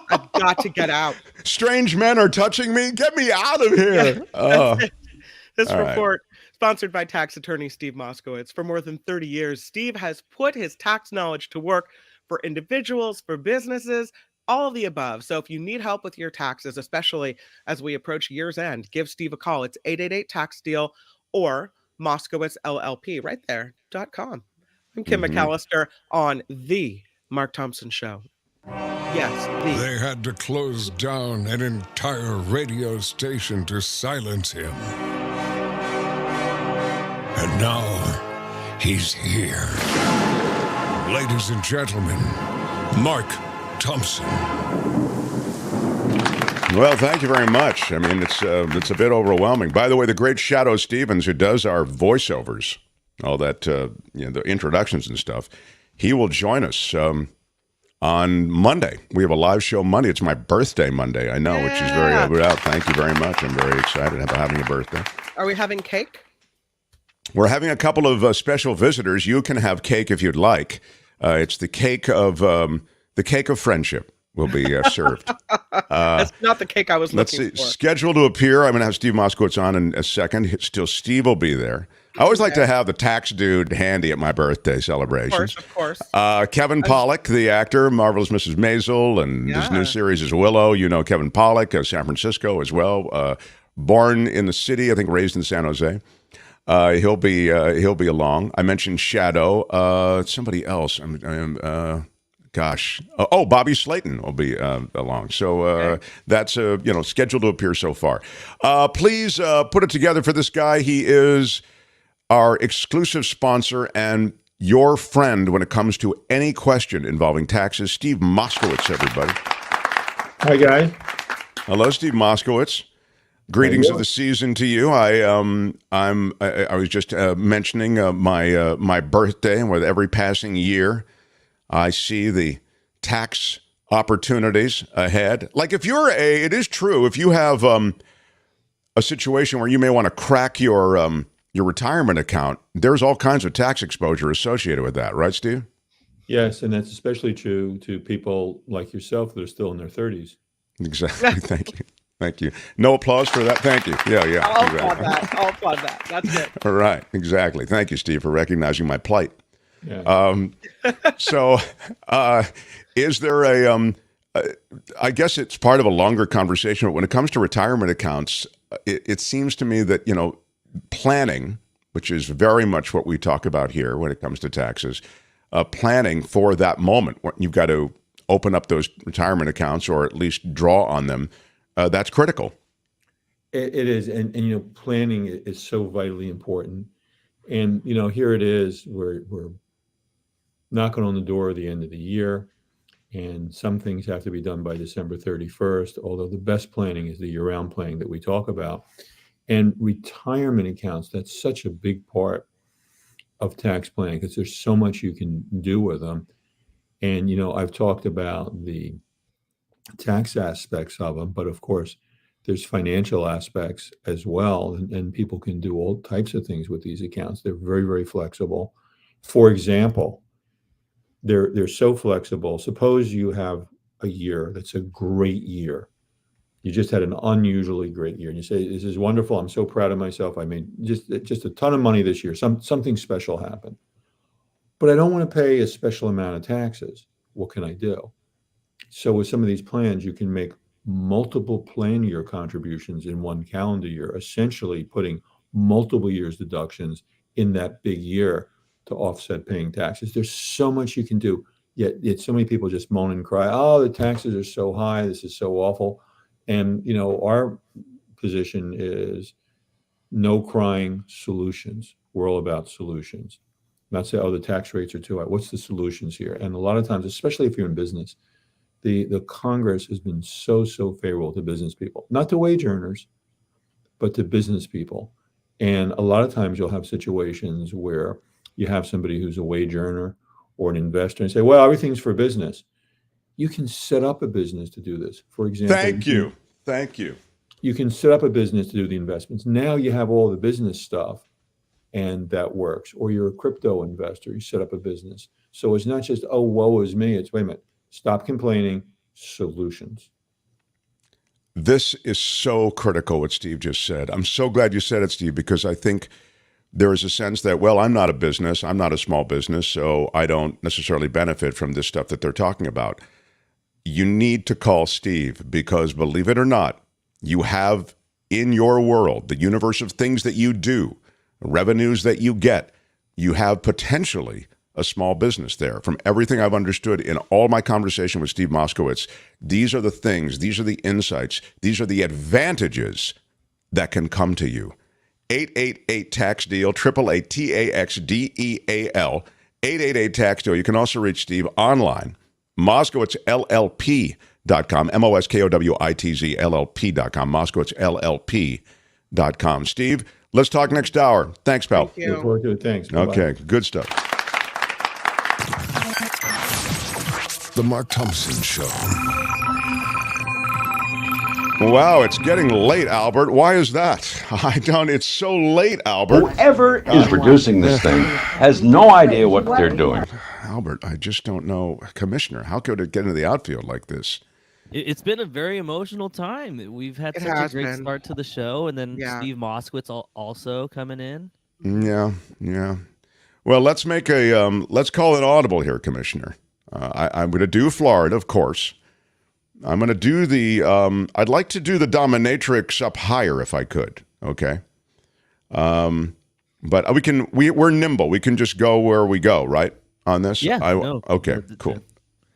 I've got to get out. Strange men are touching me. Get me out of here. This report, sponsored by tax attorney Steve Moskowitz. For more than 30 years, Steve has put his tax knowledge to work for individuals, for businesses, all of the above. So if you need help with your taxes, especially as we approach year's end, give Steve a call. It's 888-TAX-DEAL or Moskowitz LLP right there.com. I'm Kim McAllister on The Mark Thompson Show. Yes, They had to close down an entire radio station to silence him. And now he's here. Ladies and gentlemen, Mark Thompson. Well, thank you very much. I mean, it's a bit overwhelming. By the way, the great Shadow Stevens, who does our voiceovers, all that, the introductions and stuff, he will join us on Monday. We have a live show Monday. It's my birthday Monday, I know, which is very well. Thank you very much. I'm very excited about having a birthday. Are we having cake? We're having a couple of special visitors. You can have cake if you'd like. It's the cake of friendship will be served. That's not the cake I was looking for. Scheduled to appear. I'm going to have Steve Moskowitz on in a second. Still, Steve will be there. I always like to have the tax dude handy at my birthday celebrations. Of course. Kevin Pollak, the actor, Marvelous Mrs. Maisel, and his new series is Willow. You know Kevin Pollak, San Francisco as well. Born in the city, I think raised in San Jose. He'll be along. I mentioned Shadow. Somebody else. Bobby Slayton will be along. So that's scheduled to appear so far. Please put it together for this guy. He is our exclusive sponsor and your friend when it comes to any question involving taxes. Steve Moskowitz, everybody. Hi, guys. Hello, Steve Moskowitz. Greetings of the season to you. I was just mentioning my birthday, and with every passing year, I see the tax opportunities ahead. Like it is true, if you have a situation where you may want to crack your retirement account, there's all kinds of tax exposure associated with that, right, Steve? Yes, and that's especially true to people like yourself that are still in their 30s. Exactly. Thank you. No applause for that. Thank you. Yeah. I'll applaud that. That's it. All right. Exactly. Thank you, Steve, for recognizing my plight. Yeah. Is there I guess it's part of a longer conversation, but when it comes to retirement accounts, it seems to me that, planning, which is very much what we talk about here when it comes to taxes, planning for that moment when you've got to open up those retirement accounts or at least draw on them, that's critical. It is. And planning is so vitally important. And, here it is, we're knocking on the door at the end of the year, and some things have to be done by December 31st, although the best planning is the year-round planning that we talk about. And retirement accounts, that's such a big part of tax planning because there's so much you can do with them. And, I've talked about the tax aspects of them, but of course, there's financial aspects as well. And people can do all types of things with these accounts. They're very, very flexible. For example, they're so flexible. Suppose you have a year that's a great year. You just had an unusually great year. And you say, this is wonderful. I'm so proud of myself. I made just a ton of money this year. Something special happened. But I don't want to pay a special amount of taxes. What can I do? So with some of these plans, you can make multiple plan year contributions in one calendar year, essentially putting multiple years deductions in that big year to offset paying taxes. There's so much you can do, yet so many people just moan and cry, oh, the taxes are so high, this is so awful. And, our position is no crying, solutions. We're all about solutions. Not say, oh, the tax rates are too high. What's the solutions here? And a lot of times, especially if you're in business, the Congress has been so favorable to business people, not to wage earners, but to business people. And a lot of times you'll have situations where you have somebody who's a wage earner or an investor and say, well, everything's for business. you can set up a business to do this. For example, Thank you. You can set up a business to do the investments. Now you have all the business stuff, and that works. Or you're a crypto investor, you set up a business. So it's not just, oh, woe is me. It's, wait a minute, stop complaining, solutions. This is so critical, what Steve just said. I'm so glad you said it, Steve, because I think there is a sense that, well, I'm not a business, I'm not a small business, so I don't necessarily benefit from this stuff that they're talking about. You need to call Steve because, believe it or not, you have in your world, the universe of things that you do, revenues that you get, you have potentially a small business there. From everything I've understood in all my conversation with Steve Moskowitz, these are the things, these are the insights, these are the advantages that can come to you. 888-TAX-DEAL, 888-TAXDEAL, 888-TAX-DEAL. You can also reach Steve online, MoskowitzLLP.com, MoskowitzzLLP.com, MoskowitzzLLP.com. Steve, let's talk next hour. Thanks, pal. Thank you. Look forward to it. Thanks. Bye-bye. Okay, good stuff. The Mark Thompson Show. Wow, it's getting late, Albert. Why is that? It's so late, Albert. Whoever is producing this thing has no idea what they're doing. Albert, I just don't know. Commissioner, how could it get into the outfield like this? It's been a very emotional time. We've had such a great start to the show, and then Steve Moskowitz also coming in. Yeah. Well, let's make let's call it audible here, Commissioner. I'm going to do Florida, of course. I'm going to do I'd like to do the dominatrix up higher if I could, okay? But we're nimble. We can just go where we go, right, on this? Yeah. Okay, cool.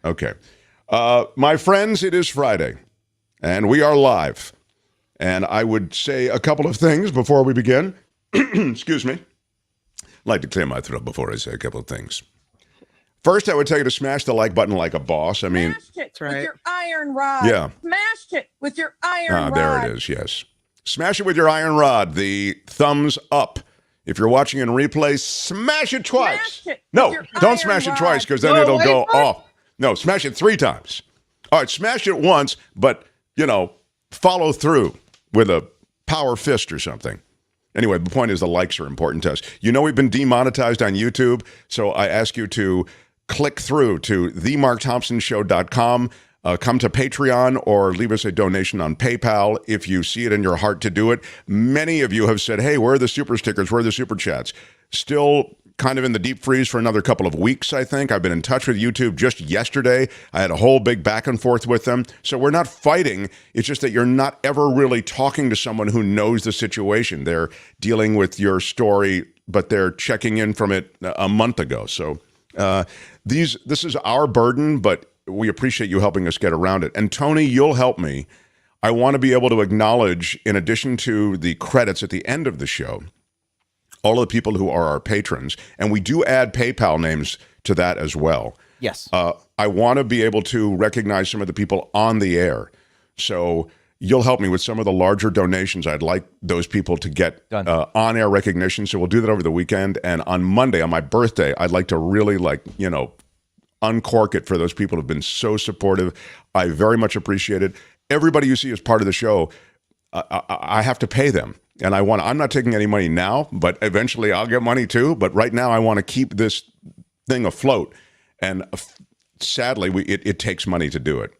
Okay. My friends, it is Friday, and we are live. And I would say a couple of things before we begin. Excuse me. I'd like to clear my throat before I say a couple of things. First, I would tell you to smash the like button like a boss. I mean, smashed it with your iron rod. Yeah. Smashed it with your iron rod. There it is, yes. Smash it with your iron rod, the thumbs up. If you're watching in replay, smash it twice. Smash it no, don't smash it twice because then it'll go off. No, smash it 3 times. All right, smash it once, but, follow through with a power fist or something. Anyway, the point is the likes are important to us. We've been demonetized on YouTube, so I ask you to click through to themarkthompsonshow.com, come to Patreon, or leave us a donation on PayPal if you see it in your heart to do it. Many of you have said, hey, where are the super stickers? Where are the super chats? Still kind of in the deep freeze for another couple of weeks, I think. I've been in touch with YouTube just yesterday. I had a whole big back and forth with them. So we're not fighting. It's just that you're not ever really talking to someone who knows the situation. They're dealing with your story, but they're checking in from it a month ago. So this is our burden, but we appreciate you helping us get around it. And Tony, you'll help me. I want to be able to acknowledge, in addition to the credits at the end of the show, all of the people who are our patrons, and we do add PayPal names to that as well. Yes. I want to be able to recognize some of the people on the air. So you'll help me with some of the larger donations. I'd like those people to get on-air recognition. So we'll do that over the weekend. And on Monday, on my birthday, I'd like to really uncork it for those people who've been so supportive. I very much appreciate it. Everybody you see as part of the show, I have to pay them. And I'm not taking any money now, but eventually I'll get money too. But right now I want to keep this thing afloat. And sadly, it takes money to do it.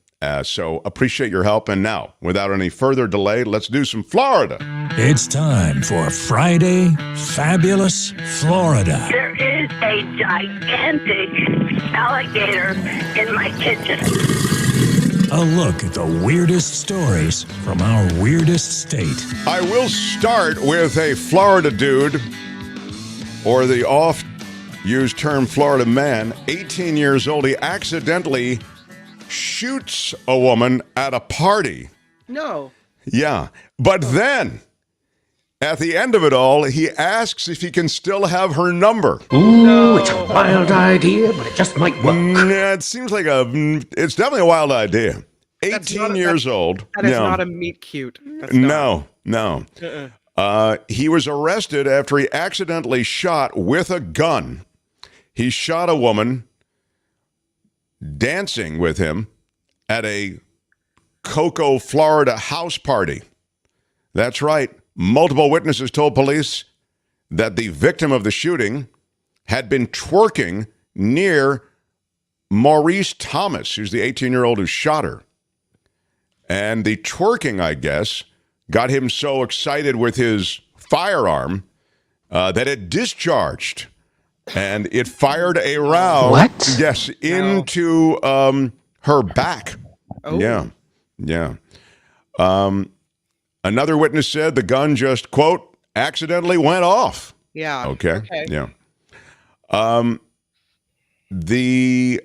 So appreciate your help. And now, without any further delay, let's do some Florida. It's time for Friday Fabulous Florida. There is a gigantic alligator in my kitchen. A look at the weirdest stories from our weirdest state. I will start with a Florida dude, or the oft-used term Florida man, 18 years old. He accidentally shoots a woman at a party. No. Yeah. But then, at the end of it all, he asks if he can still have her number. Ooh, it's a wild idea, but it just might work. Yeah, it seems like it's definitely a wild idea. 18 years old. That is not a meet cute. No. He was arrested after he accidentally shot with a gun. He shot a woman dancing with him at a Cocoa, Florida house party. That's right. Multiple witnesses told police that the victim of the shooting had been twerking near Maurice Thomas, who's the 18-year-old who shot her. And the twerking, I guess, got him so excited with his firearm that it discharged. And it fired a round. What? Yes, into her back. Oh. Yeah. Another witness said the gun just, quote, accidentally went off. Yeah. Okay. Yeah. The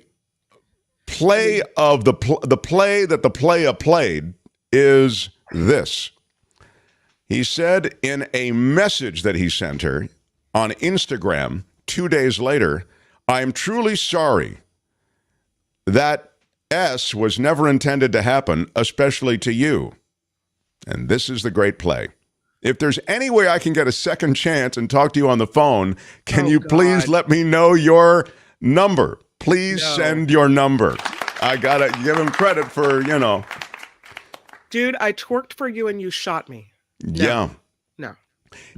play of the play that the player played is this. He said in a message that he sent her on Instagram 2 days later, "I'm truly sorry. That S was never intended to happen, especially to you." And this is the great play. If there's any way I can get a second chance and talk to you on the phone, can you please let me know your number? Please send your number. I got to give him credit for, Dude, I twerked for you and you shot me. No. Yeah. No.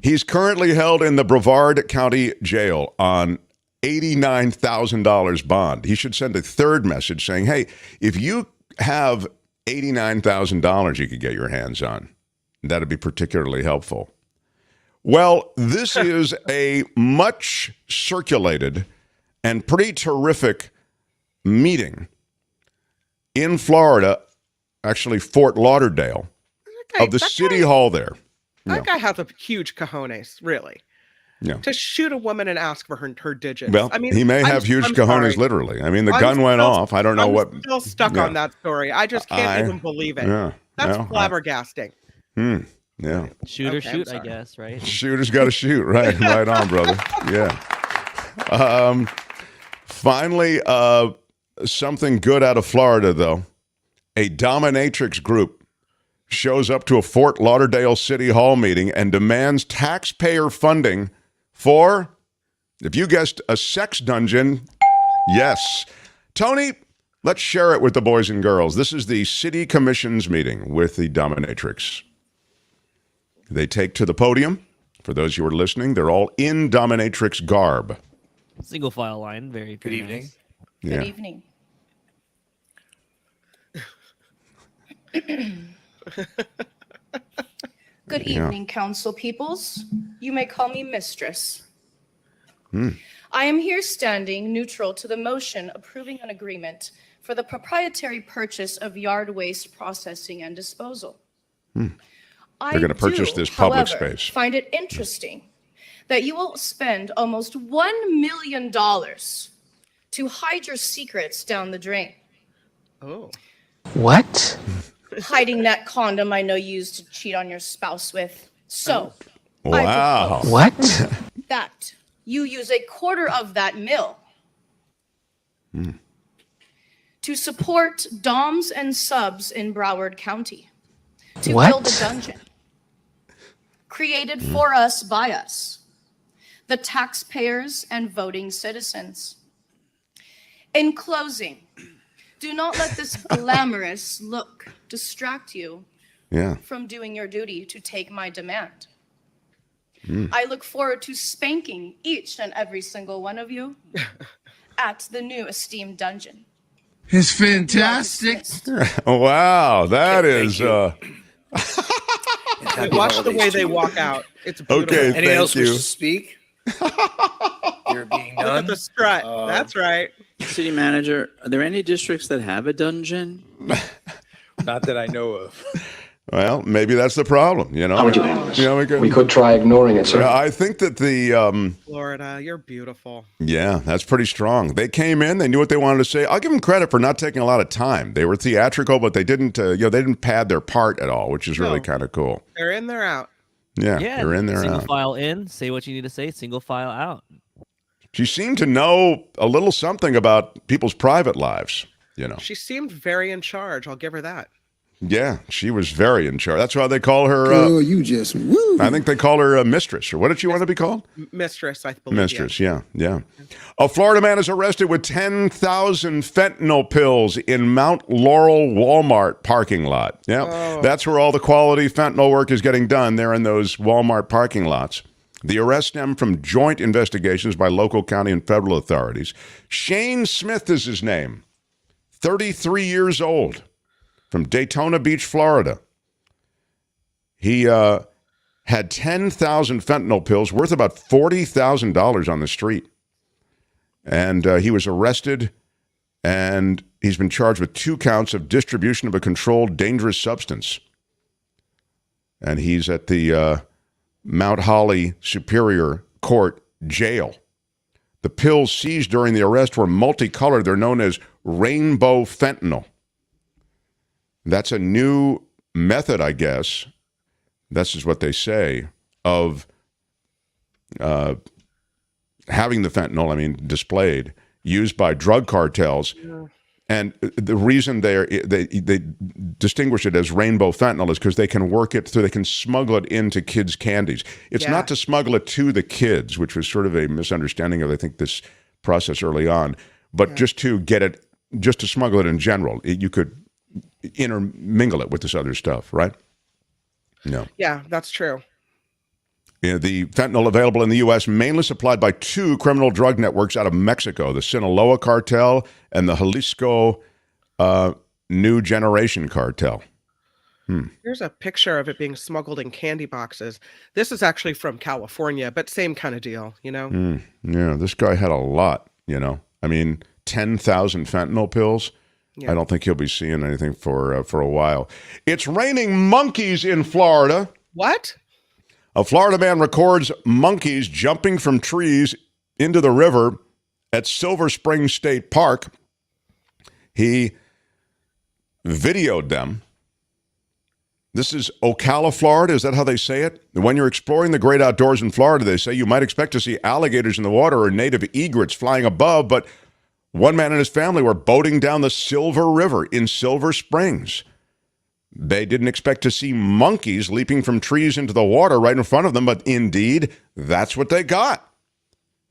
He's currently held in the Brevard County Jail on $89,000 bond. He should send a third message saying, hey, if you have $89,000 you could get your hands on, that'd be particularly helpful. Well, this is a much circulated and pretty terrific meeting in Florida, actually Fort Lauderdale, of the city hall there. That guy has a huge cojones, really. Yeah. To shoot a woman and ask for her digits. Well, I mean, he may have huge cojones, literally. I mean, the gun went off. I don't know what. I'm still stuck on that story. I just can't even believe it. Yeah, That's flabbergasting. Yeah. Shoot or shoot, I guess, right? Shooter's got to shoot, right? Right on, brother. Yeah. Finally, something good out of Florida, though. A dominatrix group shows up to a Fort Lauderdale City Hall meeting and demands taxpayer funding for, if you guessed, a sex dungeon. Yes. Tony, let's share it with the boys and girls. This is the city commission's meeting with the dominatrix. They take to the podium. For those who are listening, they're all in dominatrix garb. Single file line. Very good evening. Nice. Good evening. Good evening, council peoples. You may call me mistress. I am here standing neutral to the motion approving an agreement for the proprietary purchase of yard waste processing and disposal. They're going to purchase this public space. I find it interesting that you will spend almost $1 million to hide your secrets down the drain. Oh. What? Hiding that condom I know you used to cheat on your spouse with. So, wow. What? that you use a quarter of that mill to support doms and subs in Broward County to build a dungeon created for us by us, the taxpayers and voting citizens. In closing, do not let this glamorous look distract you from doing your duty to take my demand. I look forward to spanking each and every single one of you at the new esteemed dungeon. It's fantastic. Wow, that is. Watch the way they walk out. It's beautiful. Okay, Anyone else thank wish you. to speak? You're being Look done. at the strut. That's right. City manager, are there any districts that have a dungeon? Not that I know of. Well, maybe that's the problem. How would you handle this? We could try ignoring it, sir. I think that the Florida, you're beautiful. Yeah, that's pretty strong. They came in, they knew what they wanted to say. I'll give them credit for not taking a lot of time. They were theatrical, but they didn't they didn't pad their part at all, which is really kind of cool. They're in, they're out. Yeah, they're in, they're single out. File in, say what you need to say, single file out. She seemed to know a little something about people's private lives, She seemed very in charge. I'll give her that. Yeah, she was very in charge. That's why they call her. Girl, you just woo. I think they call her mistress, or what did she want to be called? Mistress, I believe. Mistress, yeah. A Florida man is arrested with 10,000 fentanyl pills in Mount Laurel Walmart parking lot. Yeah, That's where all the quality fentanyl work is getting done. There in those Walmart parking lots. The arrest stemmed from joint investigations by local, county, and federal authorities. Shane Smith is his name, 33 years old, from Daytona Beach, Florida. He had 10,000 fentanyl pills worth about $40,000 on the street. And he was arrested, and he's been charged with 2 counts of distribution of a controlled dangerous substance. And he's at the Mount Holly Superior Court Jail. The pills seized during the arrest were multicolored. They're known as rainbow fentanyl. That's a new method, I guess. This is what they say, of having the fentanyl, displayed, used by drug cartels. Yeah. And the reason they distinguish it as rainbow fentanyl is because they can work it through, they can smuggle it into kids' candies. It's not to smuggle it to the kids, which was sort of a misunderstanding of, I think, this process early on, but just to get it, just to smuggle it in general. You could intermingle it with this other stuff, right? No. Yeah, that's true. Yeah, the fentanyl available in the U.S. mainly supplied by 2 criminal drug networks out of Mexico, the Sinaloa cartel and the Jalisco New Generation cartel. Here's a picture of it being smuggled in candy boxes. This is actually from California, but same kind of deal, Yeah, this guy had a lot, 10,000 fentanyl pills. Yeah. I don't think he'll be seeing anything for a while. It's raining monkeys in Florida. What? A Florida man records monkeys jumping from trees into the river at Silver Spring State Park. He videoed them. This is Ocala, Florida. Is that how they say it? When you're exploring the great outdoors in Florida, they say you might expect to see alligators in the water or native egrets flying above, but one man and his family were boating down the Silver River in Silver Springs. They didn't expect to see monkeys leaping from trees into the water right in front of them, but indeed, that's what they got.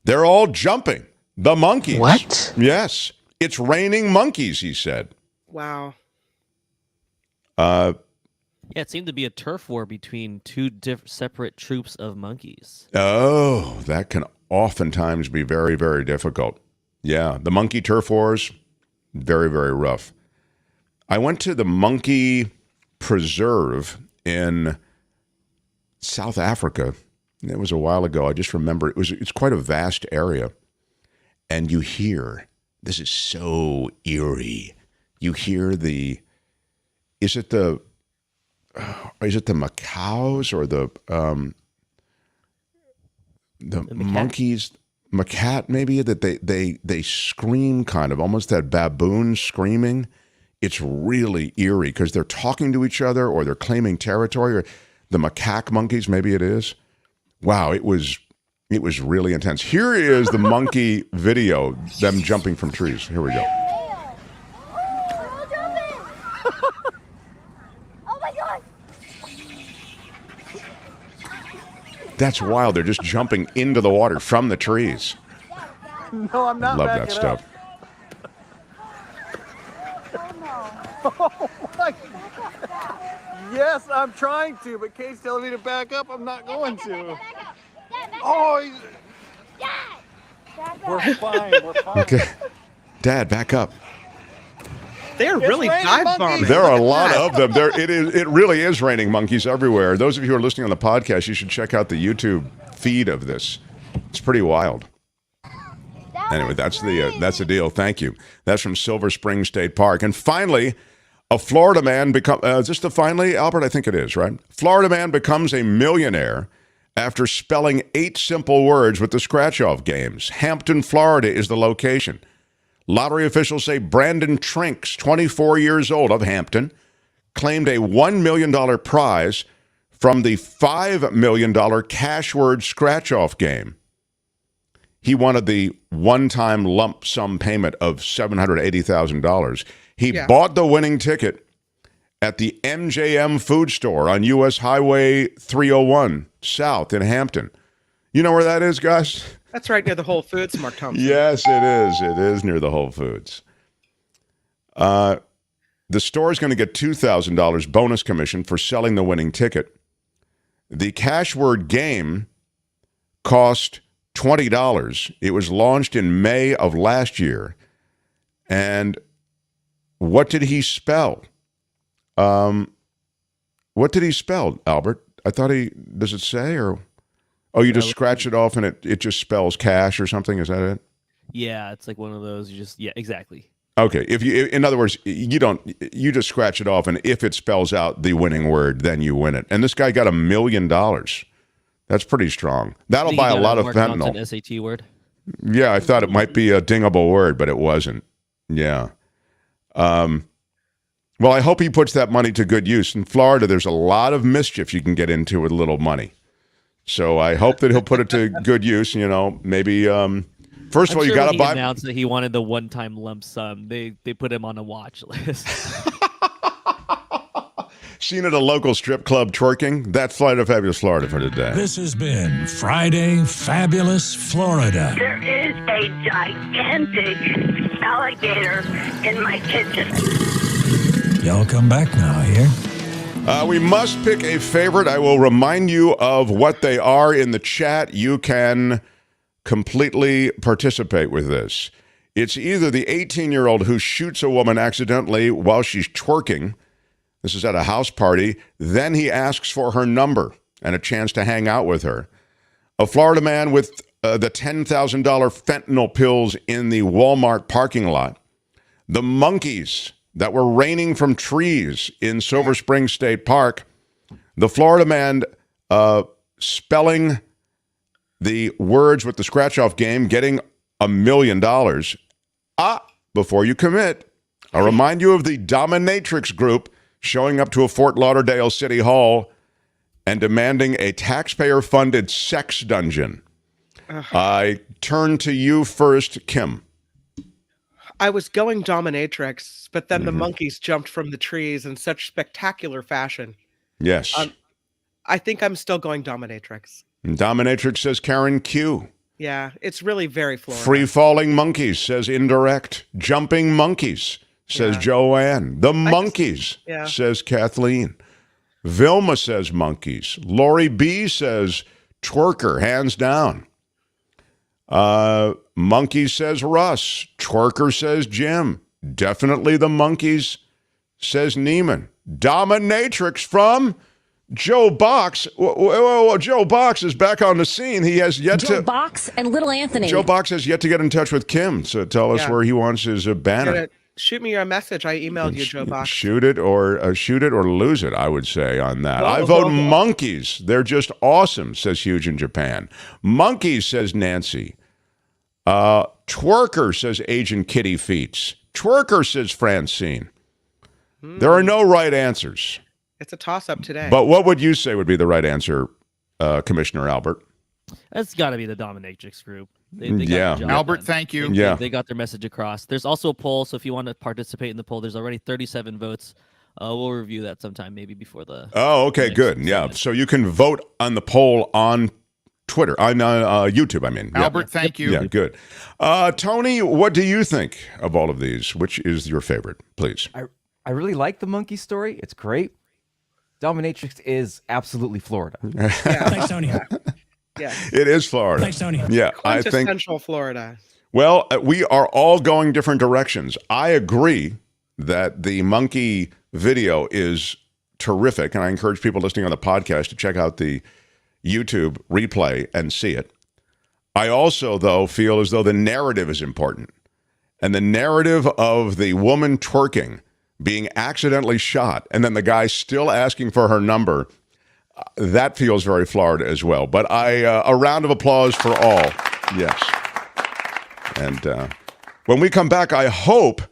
They're all jumping. The monkeys. What? Yes. It's raining monkeys, he said. Wow. Yeah, it seemed to be a turf war between 2 separate troops of monkeys. Oh, that can oftentimes be very, very difficult. Yeah, the monkey turf wars, very, very rough. I went to the monkey preserve in South Africa. It was a while ago. I just remember it's quite a vast area. And you hear, this is so eerie. You hear is it the macaws or the monkeys, macaque maybe, that they scream, kind of almost that baboon screaming. It's really eerie because they're talking to each other or they're claiming territory, or the macaque monkeys, maybe it is. Wow, it was really intense. Here is the monkey video, them jumping from trees. Here we go. Oh my God! That's wild. They're just jumping into the water from the trees. No, I'm not. Love that stuff. Up. Oh my God. Yes, I'm trying to, but Kate's telling me to back up. I'm not going to. Oh, we're fine. We're fine. Okay, Dad, back up. They're really dive bombing. There are a lot of them. It really is raining monkeys everywhere. Those of you who are listening on the podcast, you should check out the YouTube feed of this. It's pretty wild. Anyway, that's the deal. Thank you. That's from Silver Spring State Park. And finally, a Florida man is this the finally, Albert? I think it is, right? Florida man becomes a millionaire after spelling 8 simple words with the scratch-off games. Hampton, Florida is the location. Lottery officials say Brandon Trinks, 24 years old, of Hampton, claimed a $1 million prize from the $5 million cash word scratch-off game. He wanted the one-time lump sum payment of $780,000. He bought the winning ticket at the MJM food store on U.S. Highway 301 South in Hampton. You know where that is, guys? That's right near the Whole Foods, Mark Thompson. Yes, it is. It is near the Whole Foods. The store is going to get $2,000 bonus commission for selling the winning ticket. The cash word game cost $20. It was launched in May of last year. And what did he spell? What did he spell, Albert? I thought does it say, or... Oh, you just scratch it off and it just spells cash or something? Is that it? Yeah, it's like one of those. Yeah, exactly. Okay. In other words, you just scratch it off, and if it spells out the winning word, then you win it. And this guy got $1 million. That's pretty strong. That'll buy a lot of fentanyl. SAT word. Yeah, I thought it might be a dingable word, but it wasn't. Yeah. Well, I hope he puts that money to good use. In Florida, there's a lot of mischief you can get into with little money. So I hope that he'll put it to good use. Maybe first of all, you got to buy. He announced that he wanted the one-time lump sum. They put him on a watch list. Seen at a local strip club twerking? That's Flight of Fabulous Florida for today. This has been Friday Fabulous Florida. There is a gigantic alligator in my kitchen. Y'all come back now here. We must pick a favorite. I will remind you of what they are in the chat. You can completely participate with this. It's either the 18-year-old who shoots a woman accidentally while she's twerking. This is at a house party. Then he asks for her number and a chance to hang out with her. A Florida man with the $10,000 fentanyl pills in the Walmart parking lot. The monkeys that were raining from trees in Silver Spring State Park. The Florida man spelling the words with the scratch-off game, getting $1 million. Before you commit, I'll remind you of the Dominatrix group showing up to a Fort Lauderdale City Hall and demanding a taxpayer-funded sex dungeon. I turn to you first, Kim. I was going dominatrix, but then the monkeys jumped from the trees in such spectacular fashion. Yes. I think I'm still going dominatrix. Dominatrix says Karen Q. Yeah, it's really very Florida. Free-falling monkeys says Indirect. Jumping monkeys says Joanne. The monkeys says Kathleen. Vilma says monkeys. Lori B says twerker, hands down. Monkeys says Russ. Twerker says Jim. Definitely the monkeys says Neiman. Dominatrix from Joe Box. Joe Box is back on the scene. He has yet Joe Box and Little Anthony. Joe Box has yet to get in touch with Kim. So tell us where he wants his banner. Shoot me a message. I emailed you, Joe Box. Shoot it or lose it, I would say on that. I vote monkeys. They're just awesome, says Huge in Japan. Monkeys, says Nancy. Twerker, says Agent Kitty Feets. Twerker, says Francine. There are no right answers. It's a toss-up today. But what would you say would be the right answer, Commissioner Albert? That's got to be the Dominatrix group. They Albert, thank you. They got their message across. There's also a poll, so if you want to participate in the poll, there's already 37 votes. We'll review that sometime, maybe before the... Oh, okay, good. Yeah, so you can vote on the poll on Twitter, on YouTube, I mean. Albert, thank you. Yeah, good. Tony, what do you think of all of these? Which is your favorite, please? I really like the monkey story. It's great. Dominatrix is absolutely Florida. Thanks, Tony. Yeah. It is Florida. Thanks, Tony. Yeah, I think Central Florida. Well, we are all going different directions. I agree that the monkey video is terrific, and I encourage people listening on the podcast to check out the YouTube replay and see it. I also, though, feel as though the narrative is important. And the narrative of the woman twerking, being accidentally shot, and then the guy still asking for her number, that feels very Florida as well. But a round of applause for all. Yes. And when we come back, I hope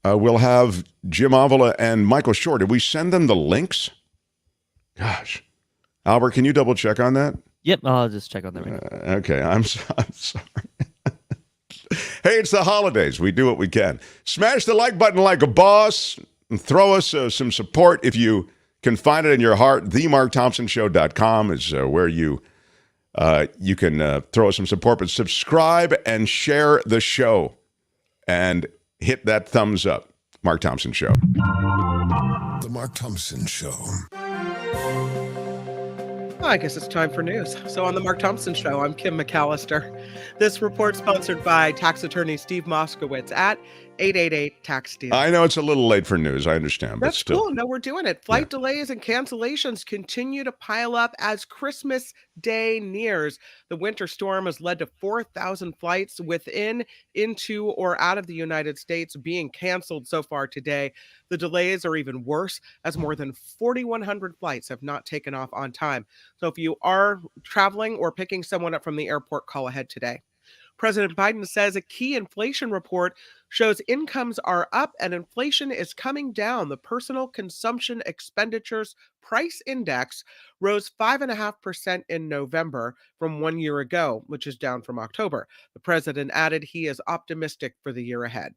we'll have Jim Avila and Michael Short. Did we send them the links? Gosh. Albert, can you double check on that? Yep, I'll just check on that right now. Okay, I'm sorry. Hey, it's the holidays. We do what we can. Smash the like button like a boss. throw us some support if you can find it in your heart. TheMarkThompsonShow.com is where you can throw us some support. But subscribe and share the show and hit that thumbs up. Mark Thompson Show. The Mark Thompson Show. I guess it's time for news. So on the Mark Thompson Show, I'm Kim McAllister. This report sponsored by tax attorney Steve Moskowitz at 888-TAX-DEAL. I know it's a little late for news. I understand, but That's still. cool. No, we're doing it. Flight delays and cancellations continue to pile up as Christmas Day nears. The winter storm has led to 4,000 flights within, into, or out of the United States being canceled so far today. The delays are even worse as more than 4,100 flights have not taken off on time. So if you are traveling or picking someone up from the airport, call ahead today. President Biden says a key inflation report shows incomes are up and inflation is coming down. The Personal Consumption Expenditures Price Index rose 5.5% in November from 1 year ago, which is down from October. The president added he is optimistic for the year ahead.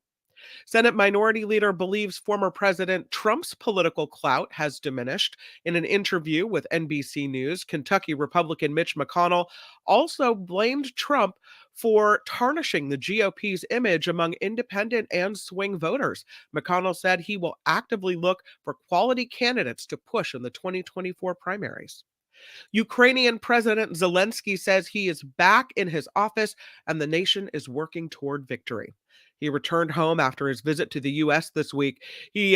Senate Minority Leader believes former President Trump's political clout has diminished. In an interview with NBC News, Kentucky Republican Mitch McConnell also blamed Trump for tarnishing the GOP's image among independent and swing voters. McConnell said he will actively look for quality candidates to push in the 2024 primaries. Ukrainian President Zelensky says he is back in his office and the nation is working toward victory. He returned home after his visit to the U.S. this week. He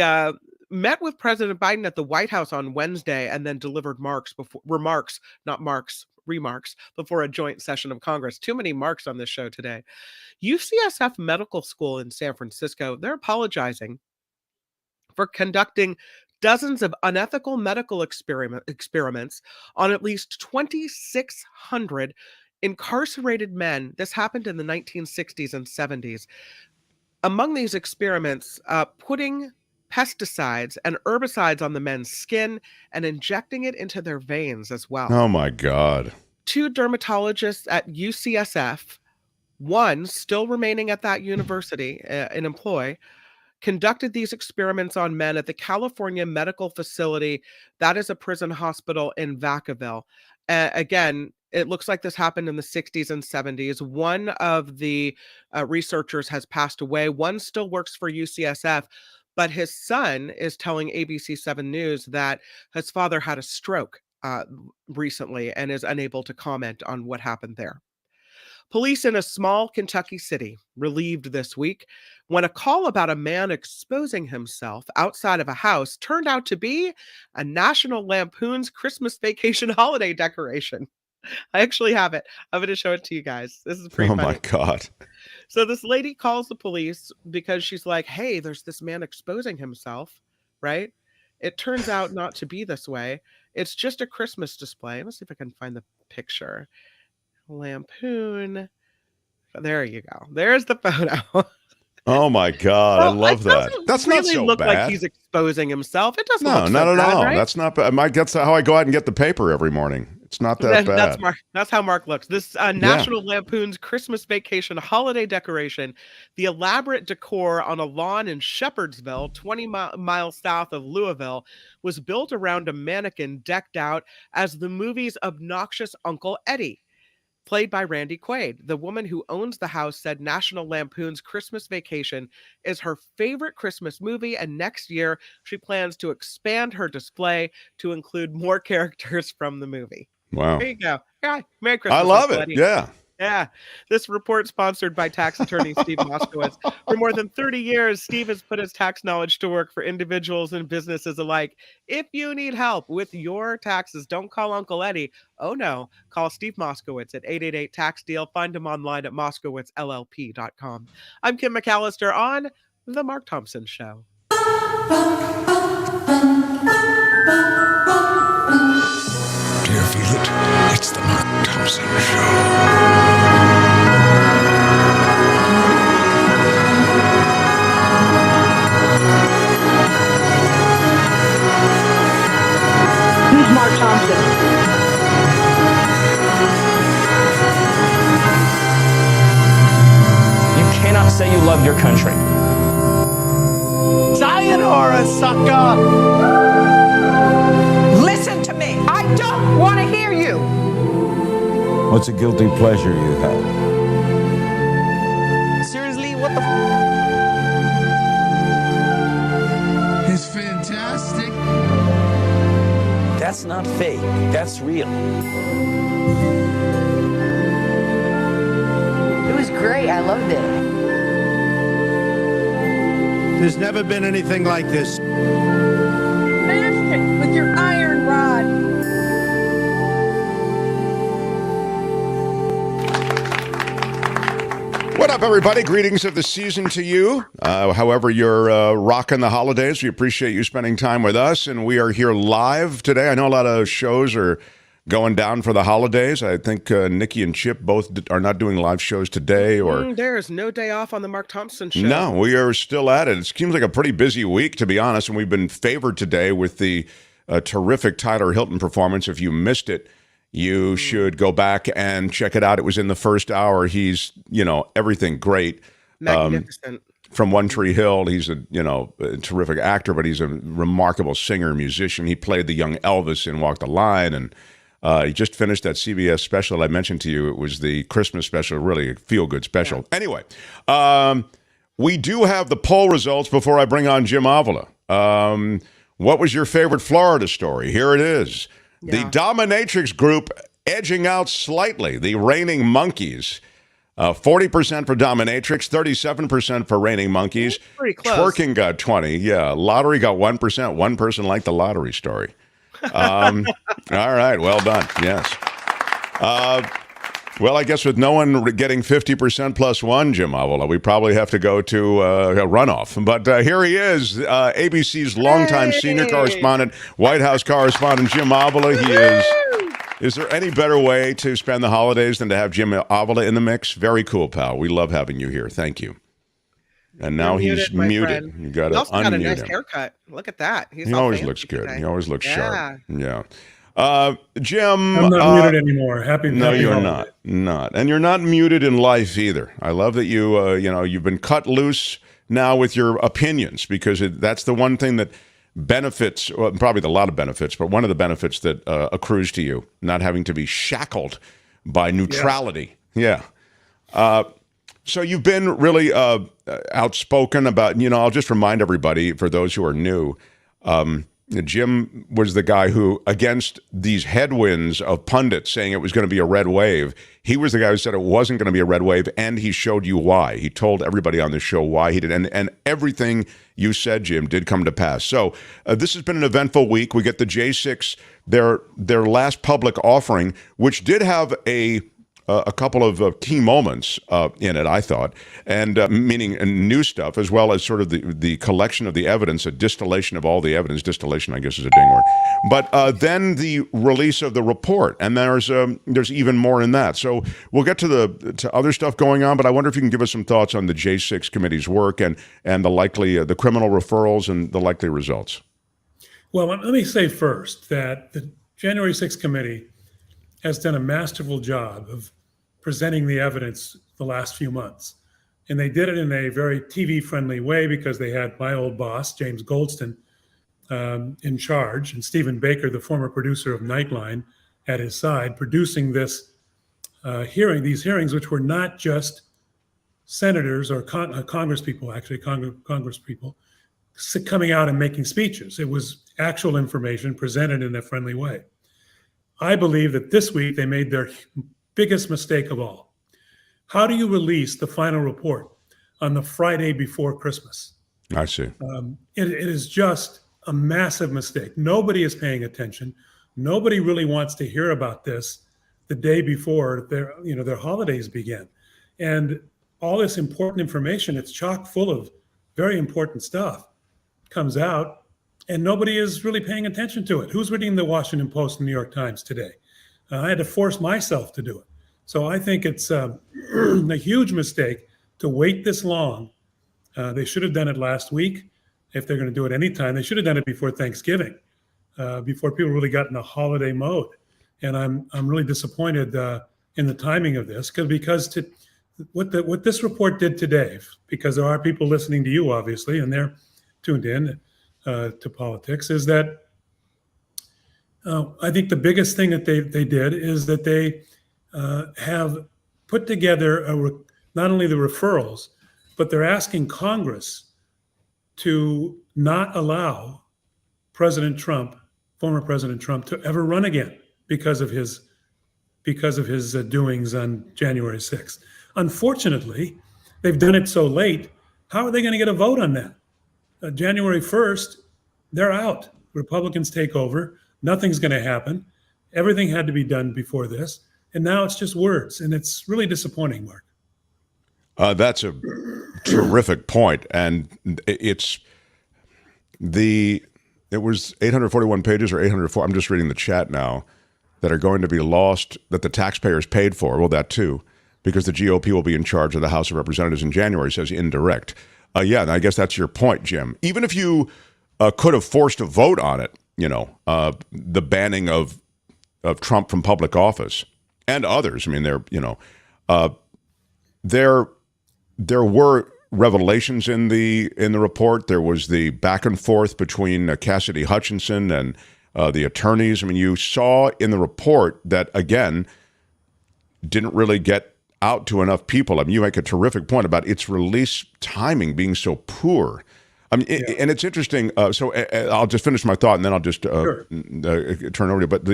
met with President Biden at the White House on Wednesday and then delivered remarks before a joint session of Congress. Too many marks on this show today. UCSF Medical School in San Francisco, they're apologizing for conducting dozens of unethical medical experiments on at least 2,600 incarcerated men. This happened in the 1960s and 70s. Among these experiments, putting pesticides and herbicides on the men's skin and injecting it into their veins as well. Oh, my God. 2 dermatologists at UCSF, one still remaining at that university in employ, conducted these experiments on men at the California Medical Facility. That is a prison hospital in Vacaville. Again, it looks like this happened in the 60s and 70s. One of the researchers has passed away. One still works for UCSF, but his son is telling ABC7 News that his father had a stroke recently and is unable to comment on what happened there. Police in a small Kentucky city relieved this week when a call about a man exposing himself outside of a house turned out to be a National Lampoon's Christmas Vacation holiday decoration. I actually have it. I'm going to show it to you guys. This is pretty funny. Oh, my God. So this lady calls the police because she's like, hey, there's this man exposing himself, right? It turns out not to be this way. It's just a Christmas display. Let's see if I can find the picture. Lampoon. There you go. There's the photo. Oh, my God. I love that. That's really not so look bad. Like he's exposing himself. It doesn't look so not at bad, all. right? That's not bad. That's how I go out and get the paper every morning. It's not that bad. That's how Mark looks. This National Lampoon's Christmas Vacation holiday decoration, the elaborate decor on a lawn in Shepherdsville, 20 miles south of Louisville, was built around a mannequin decked out as the movie's obnoxious Uncle Eddie, played by Randy Quaid. The woman who owns the house said National Lampoon's Christmas Vacation is her favorite Christmas movie, and next year she plans to expand her display to include more characters from the movie. Wow. There you go. Yeah, Merry Christmas. I love everybody. it. Yeah. Yeah. This report sponsored by tax attorney Steve Moskowitz. For more than 30 years, Steve has put his tax knowledge to work for individuals and businesses alike. If you need help with your taxes, don't call Uncle Eddie. Oh, no. Call Steve Moskowitz at 888-TAX-DEAL. Find him online at moskowitzllp.com. I'm Kim McAllister on The Mark Thompson Show. Do you feel it? It's the Mark Thompson Show. Who's Mark Thompson? You cannot say you love your country. Zion! Sayonara, sucker! Listen to me. I don't want to hear you. What's a guilty pleasure you have? Seriously, what the It's fantastic. That's not fake. That's real. It was great. I loved it. There's never been anything like this. Smash it with your iron rod. What up, everybody? Greetings of the season to you. However you're rocking the holidays, we appreciate you spending time with us, and we are here live today. I know a lot of shows are going down for the holidays. I think Nikki and Chip both are not doing live shows today. Or There's no day off on the Mark Thompson show. No, we are still at it. It seems like a pretty busy week, to be honest, and we've been favored today with the terrific Tyler Hilton performance. If you missed it, you should go back and check it out. It was in the first hour. He's, everything great. Magnificent. From One Tree Hill, he's a terrific actor, but he's a remarkable singer, musician. He played the young Elvis in Walk the Line, and he just finished that CBS special I mentioned to you. It was the Christmas special, really a feel-good special. Yeah. Anyway, we do have the poll results before I bring on Jim Avila. What was your favorite Florida story? Here it is. Yeah. The Dominatrix group edging out slightly. The Reigning Monkeys. 40% for Dominatrix, 37% for Reigning Monkeys. Pretty close. Twerking got 20. Yeah, Lottery got 1%. One person liked the lottery story. All right, well done. Yes. Well, I guess with no one getting 50% plus one, Jim Avila, we probably have to go to a runoff. But here he is, ABC's longtime senior correspondent, White House correspondent, Jim Avila. He is. Is there any better way to spend the holidays than to have Jim Avila in the mix? Very cool, pal. We love having you here. Thank you. And now he's muted. You got to unmute got a nice him. Haircut. Look at that. He always looks good. Today. He always looks sharp. Yeah. Jim, I'm not muted anymore. No, you're not, and you're not muted in life either. I love that you've been cut loose now with your opinions, because that's the one thing that benefits, well, probably a lot of benefits, but one of the benefits that accrues to you, not having to be shackled by neutrality. Yeah. So you've been really outspoken about, I'll just remind everybody, for those who are new, Jim was the guy who, against these headwinds of pundits saying it was going to be a red wave, he was the guy who said it wasn't going to be a red wave, and he showed you why. He told everybody on the show why he did, and everything you said, Jim, did come to pass. So this has been an eventful week. We get the J6, their last public offering, which did have a couple of key moments in it, I thought, and meaning new stuff, as well as sort of the collection of the evidence, a distillation of all the evidence. Distillation, I guess, is a ding word. But then the release of the report, and there's even more in that. So we'll get to other stuff going on, but I wonder if you can give us some thoughts on the J6 committee's work and the likely the criminal referrals and the likely results. Well, let me say first that the January 6th committee has done a masterful job of presenting the evidence the last few months. And they did it in a very TV-friendly way because they had my old boss, James Goldston, in charge, and Stephen Baker, the former producer of Nightline, at his side, producing these hearings, which were not just senators or congresspeople, actually congresspeople, coming out and making speeches. It was actual information presented in a friendly way. I believe that this week they made their biggest mistake of all. How do you release the final report on the Friday before Christmas? I see. It is just a massive mistake. Nobody is paying attention. Nobody really wants to hear about this the day before their holidays begin. And all this important information, it's chock full of very important stuff, comes out, and nobody is really paying attention to it. Who's reading the Washington Post and New York Times today? I had to force myself to do it. So I think it's a huge mistake to wait this long. They should have done it last week. If they're going to do it anytime, they should have done it before Thanksgiving, before people really got in a holiday mode. And I'm really disappointed in the timing of this, because what this report did today, because there are people listening to you, obviously, and they're tuned in to politics, is that I think the biggest thing that they did is that they have put together not only the referrals, but they're asking Congress to not allow President Trump, former President Trump, to ever run again because of his doings on January 6th. Unfortunately, they've done it so late. How are they going to get a vote on that? January 1st, they're out. Republicans take over. Nothing's going to happen. Everything had to be done before this. And now it's just words. And it's really disappointing, Mark. That's a terrific point. And it was 841 pages or 804. I'm just reading the chat now that are going to be lost that the taxpayers paid for. Well, that too, because the GOP will be in charge of the House of Representatives in January, says indirect. Yeah, and I guess that's your point, Jim. Even if you could have forced a vote on it, the banning of Trump from public office and others. I mean, there were revelations in the report. There was the back and forth between Cassidy Hutchinson and the attorneys. I mean, you saw in the report that, again, didn't really get out to enough people. I mean, you make a terrific point about its release timing being so poor. I mean, and it's interesting. So I'll just finish my thought, and then I'll just turn it over to you. But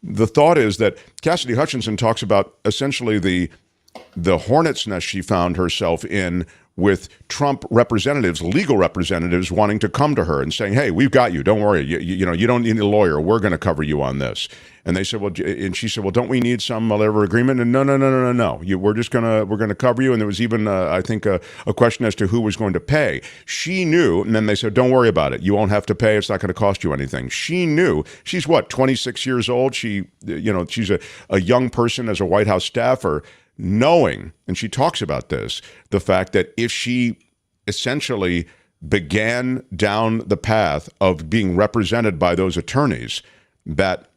the thought is that Cassidy Hutchinson talks about essentially the hornet's nest she found herself in with Trump representatives, legal representatives, wanting to come to her and saying, "Hey, we've got you. Don't worry. You don't need a lawyer. We're going to cover you on this." And they said, "Well," and she said, "Well, don't we need some labor agreement?" And no. We're going to cover you. And there was even, I think, a question as to who was going to pay. She knew, and then they said, "Don't worry about it. You won't have to pay. It's not going to cost you anything." She knew. She's what, 26 years old. She's a young person as a White House staffer, knowing, and she talks about this, the fact that if she essentially began down the path of being represented by those attorneys, that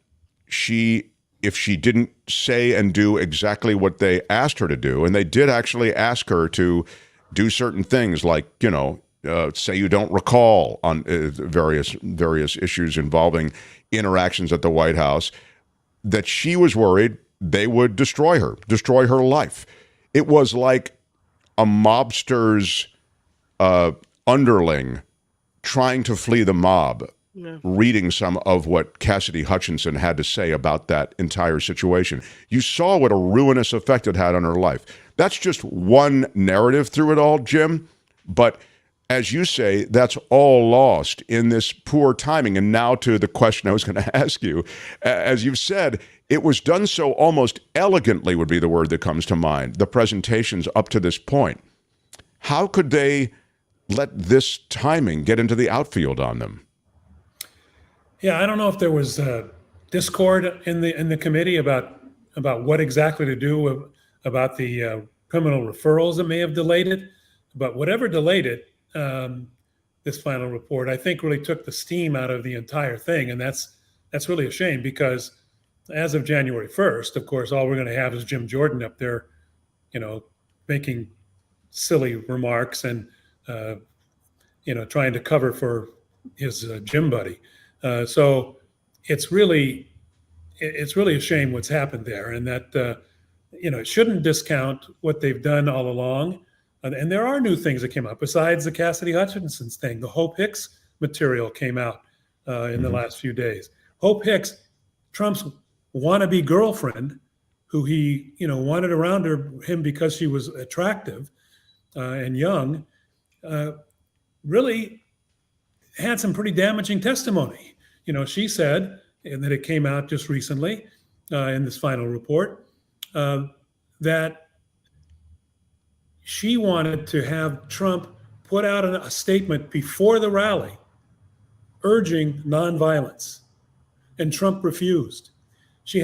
if she didn't say and do exactly what they asked her to do, and they did actually ask her to do certain things like, say you don't recall on various issues involving interactions at the White House, that she was worried they would destroy her life. It was like a mobster's underling trying to flee the mob, reading some of what Cassidy Hutchinson had to say about that entire situation. You saw what a ruinous effect it had on her life. That's just one narrative through it all, Jim. But as you say, that's all lost in this poor timing. And now to the question I was going to ask you. As you've said, it was done so almost elegantly would be the word that comes to mind, the presentations up to this point. How could they let this timing get into the outfield on them? Yeah, I don't know if there was discord in the committee about what exactly to do about the criminal referrals that may have delayed it. But whatever delayed it, this final report, I think really took the steam out of the entire thing. And that's really a shame, because as of January 1st, of course, all we're going to have is Jim Jordan up there, making silly remarks and, trying to cover for his gym buddy. So it's really a shame what's happened there, and that, it shouldn't discount what they've done all along. And there are new things that came up besides the Cassidy Hutchinson thing. The Hope Hicks material came out in the last few days. Hope Hicks, Trump's wannabe girlfriend, who he, wanted around him because she was attractive and young, really had some pretty damaging testimony. She said, and that it came out just recently in this final report, that she wanted to have Trump put out a statement before the rally urging nonviolence, and Trump refused. She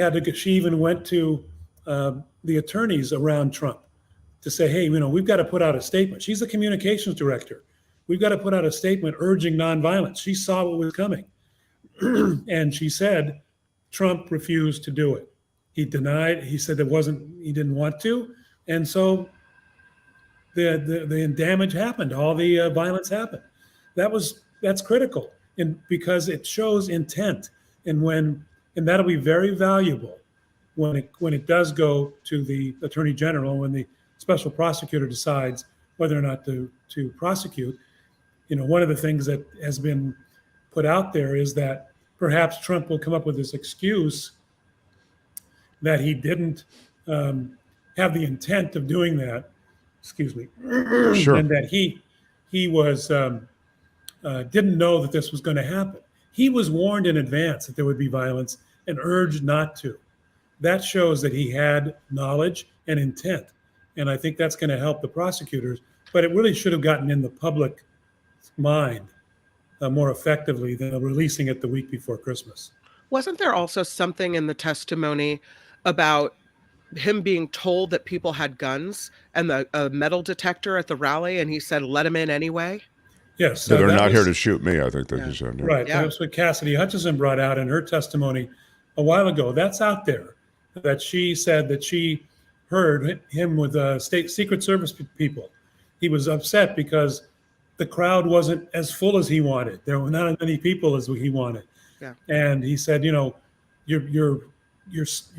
even went to the attorneys around Trump to say, "Hey, we've got to put out a statement." She's the communications director. "We've got to put out a statement urging nonviolence." She saw what was coming. And she said Trump refused to do it. He denied. He said he didn't want to. And so the damage happened. All the violence happened. that's critical, and because it shows intent, and that'll be very valuable when it does go to the Attorney General, when the special prosecutor decides whether or not to prosecute. One of the things that has been put out there is that perhaps Trump will come up with this excuse that he didn't have the intent of doing that. Excuse me. Sure. And that he was didn't know that this was going to happen. He was warned in advance that there would be violence and urged not to. That shows that he had knowledge and intent. And I think that's going to help the prosecutors. But it really should have gotten in the public mind more effectively than releasing it the week before Christmas. Wasn't there also something in the testimony about him being told that people had guns and a metal detector at the rally, and he said, let him in anyway? Yes. So they're not here to shoot me, I think that he said. Yeah. Right. Yeah. That's what Cassidy Hutchinson brought out in her testimony a while ago. That's out there, that she said that she heard him with state Secret Service people. He was upset because the crowd wasn't as full as he wanted. There were not as many people as he wanted. Yeah. And he said, you're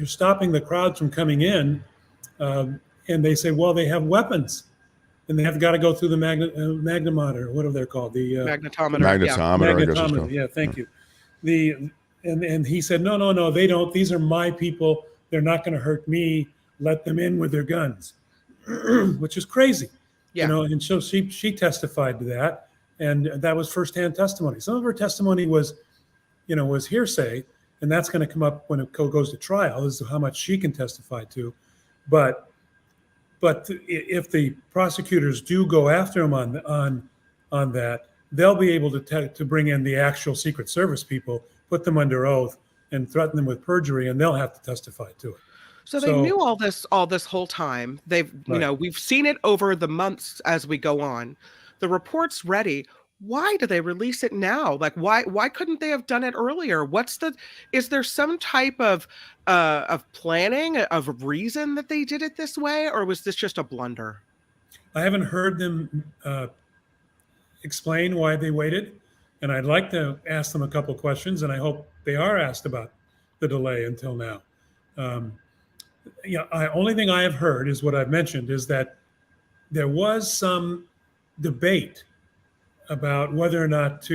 stopping the crowd from coming in. And they say, well, they have weapons, and they have got to go through the magnetometer, whatever they're called, the magnetometer. Magnetometer. Yeah, thank you. And he said, no, they don't. These are my people. They're not going to hurt me. Let them in with their guns, which is crazy. Yeah. And so she testified to that, and that was firsthand testimony. Some of her testimony was hearsay, and that's going to come up when it goes to trial, as to how much she can testify to. But if the prosecutors do go after him on that, they'll be able to bring in the actual Secret Service people, put them under oath, and threaten them with perjury, and they'll have to testify to it. So they knew all this whole time. They've, we've seen it over the months as we go on. The report's ready. Why do they release it now? Like, why couldn't they have done it earlier? Is there some type of planning, of reason that they did it this way, or was this just a blunder? I haven't heard them explain why they waited, and I'd like to ask them a couple of questions, and I hope they are asked about the delay until now. Only thing I have heard is what I've mentioned, is that there was some debate about whether or not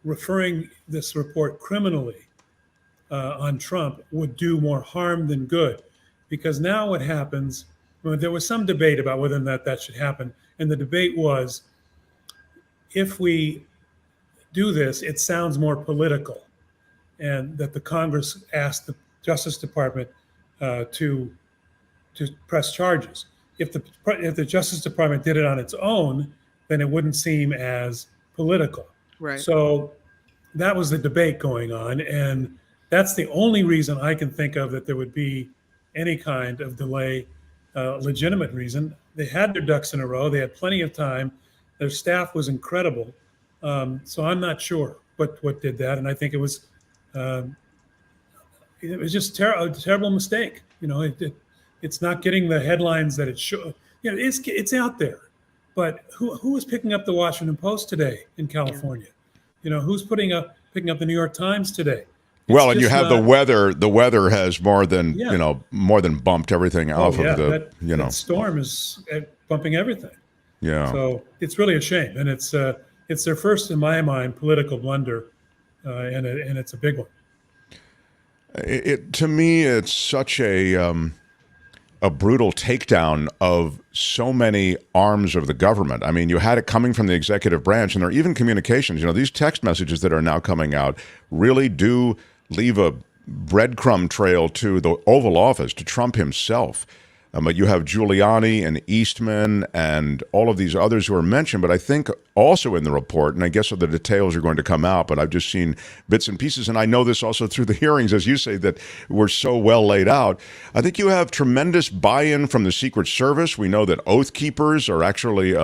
referring this report criminally on Trump would do more harm than good. Because now what happens, there was some debate about whether or not that should happen. And the debate was, if we do this, it sounds more political. And that the Congress asked the Justice Department to press charges. If the Justice Department did it on its own, then it wouldn't seem as political. Right. So that was the debate going on, and that's the only reason I can think of that there would be any kind of delay, legitimate reason. They had their ducks in a row. They had plenty of time. Their staff was incredible. So I'm not sure what did that, and I think it was just a terrible mistake. It's not getting the headlines that it should. It's out there. But who is picking up the Washington Post today in California? Who's picking up the New York Times today? Well, and you have the weather. The weather has more than bumped everything off of the. That storm is bumping everything. Yeah. So it's really a shame, and it's their first, in my mind, political blunder, and it's a big one. To me, it's such a brutal takedown of so many arms of the government. I mean, you had it coming from the executive branch, and there are even communications. These text messages that are now coming out really do leave a breadcrumb trail to the Oval Office, to Trump himself. But you have Giuliani and Eastman and all of these others who are mentioned. But I think also in the report, and I guess the details are going to come out, but I've just seen bits and pieces. And I know this also through the hearings, as you say, that were so well laid out. I think you have tremendous buy-in from the Secret Service. We know that Oath Keepers are actually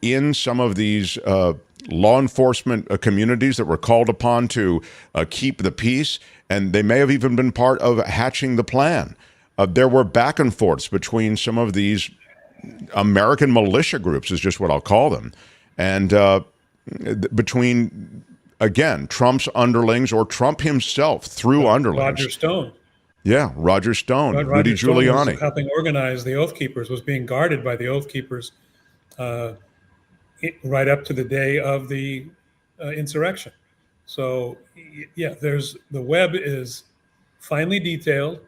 in some of these law enforcement communities that were called upon to keep the peace. And they may have even been part of hatching the plan. There were back and forths between some of these American militia groups, is just what I'll call them, And between, again, Trump's underlings or Trump himself through underlings. Roger Stone. Yeah, Roger Stone, Roger Rudy Stone Giuliani. was helping organize the Oath Keepers, was being guarded by the Oath Keepers right up to the day of the insurrection. So, yeah, the web is finely detailed.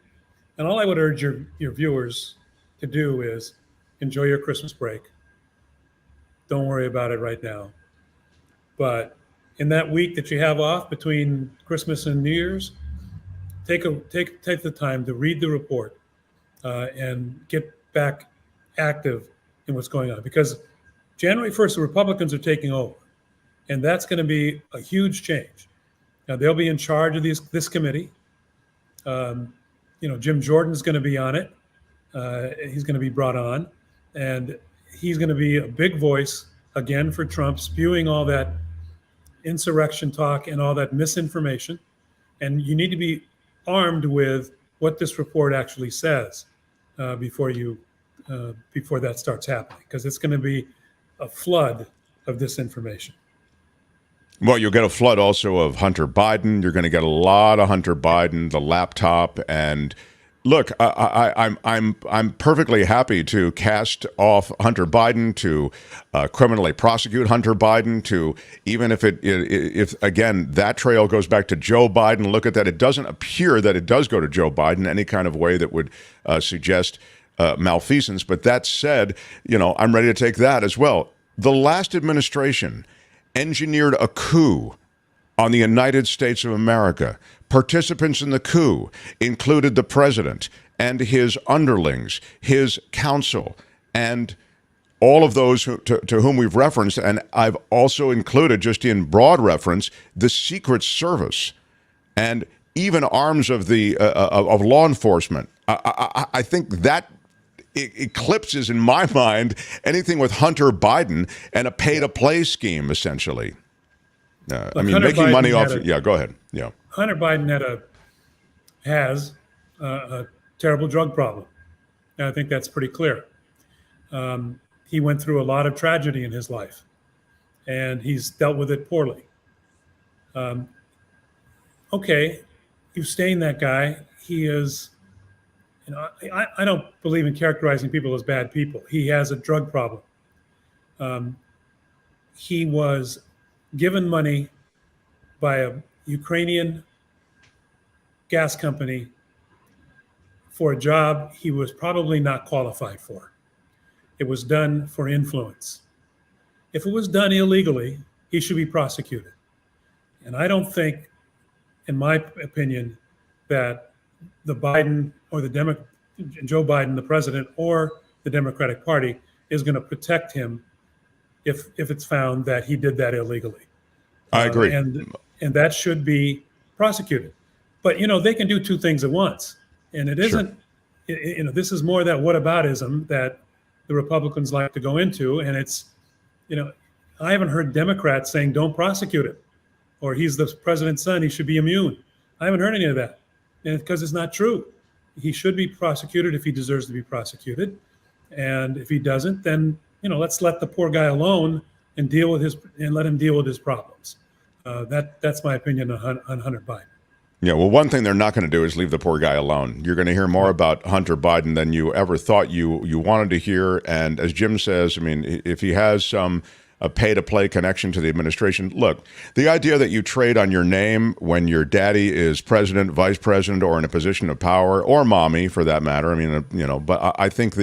And all I would urge your viewers to do is enjoy your Christmas break. Don't worry about it right now. But in that week that you have off between Christmas and New Year's, take the time to read the report and get back active in what's going on. Because January 1st, the Republicans are taking over. And that's going to be a huge change. Now, they'll be in charge of this committee. Jim Jordan's going to be on it. He's going to be brought on. And he's going to be a big voice, again, for Trump, spewing all that insurrection talk and all that misinformation. And you need to be armed with what this report actually says before that starts happening, because it's going to be a flood of disinformation. Well, you'll get a flood also of Hunter Biden. You're going to get a lot of Hunter Biden, the laptop, and look, I'm perfectly happy to cast off Hunter Biden, to criminally prosecute Hunter Biden, to even if again that trail goes back to Joe Biden. Look at that; it doesn't appear that it does go to Joe Biden any kind of way that would suggest malfeasance. But that said, I'm ready to take that as well. The last administration engineered a coup on the United States of America. Participants in the coup included the president and his underlings, his counsel, and all of those to whom we've referenced. And I've also included, just in broad reference, the Secret Service and even arms of the of law enforcement. I think that eclipses, in my mind, anything with Hunter Biden and a pay-to-play scheme, essentially. Making Biden money off. Yeah, go ahead. Yeah. Hunter Biden has a terrible drug problem. And I think that's pretty clear. He went through a lot of tragedy in his life, and he's dealt with it poorly. Okay, you've stained that guy. He is, I don't believe in characterizing people as bad people. He has a drug problem. He was given money by a Ukrainian gas company for a job he was probably not qualified for. It was done for influence. If it was done illegally, he should be prosecuted. And I don't think, in my opinion, that the Biden or Joe Biden, the president, or the Democratic Party is going to protect him if it's found that he did that illegally. I agree. And that should be prosecuted. But, they can do two things at once. And it isn't, this is more that whataboutism that the Republicans like to go into. And it's, I haven't heard Democrats saying, don't prosecute him, or he's the president's son, he should be immune. I haven't heard any of that. And because it's not true. He should be prosecuted if he deserves to be prosecuted. And if he doesn't, then, let's let the poor guy alone and let him deal with his problems. That's my opinion on Hunter Biden. Yeah, well, one thing they're not going to do is leave the poor guy alone. You're going to hear more about Hunter Biden than you ever thought you wanted to hear. And as Jim says, if he has some pay-to-play connection to the administration, look, the idea that you trade on your name when your daddy is president, vice president, or in a position of power, or mommy for that matter, but I think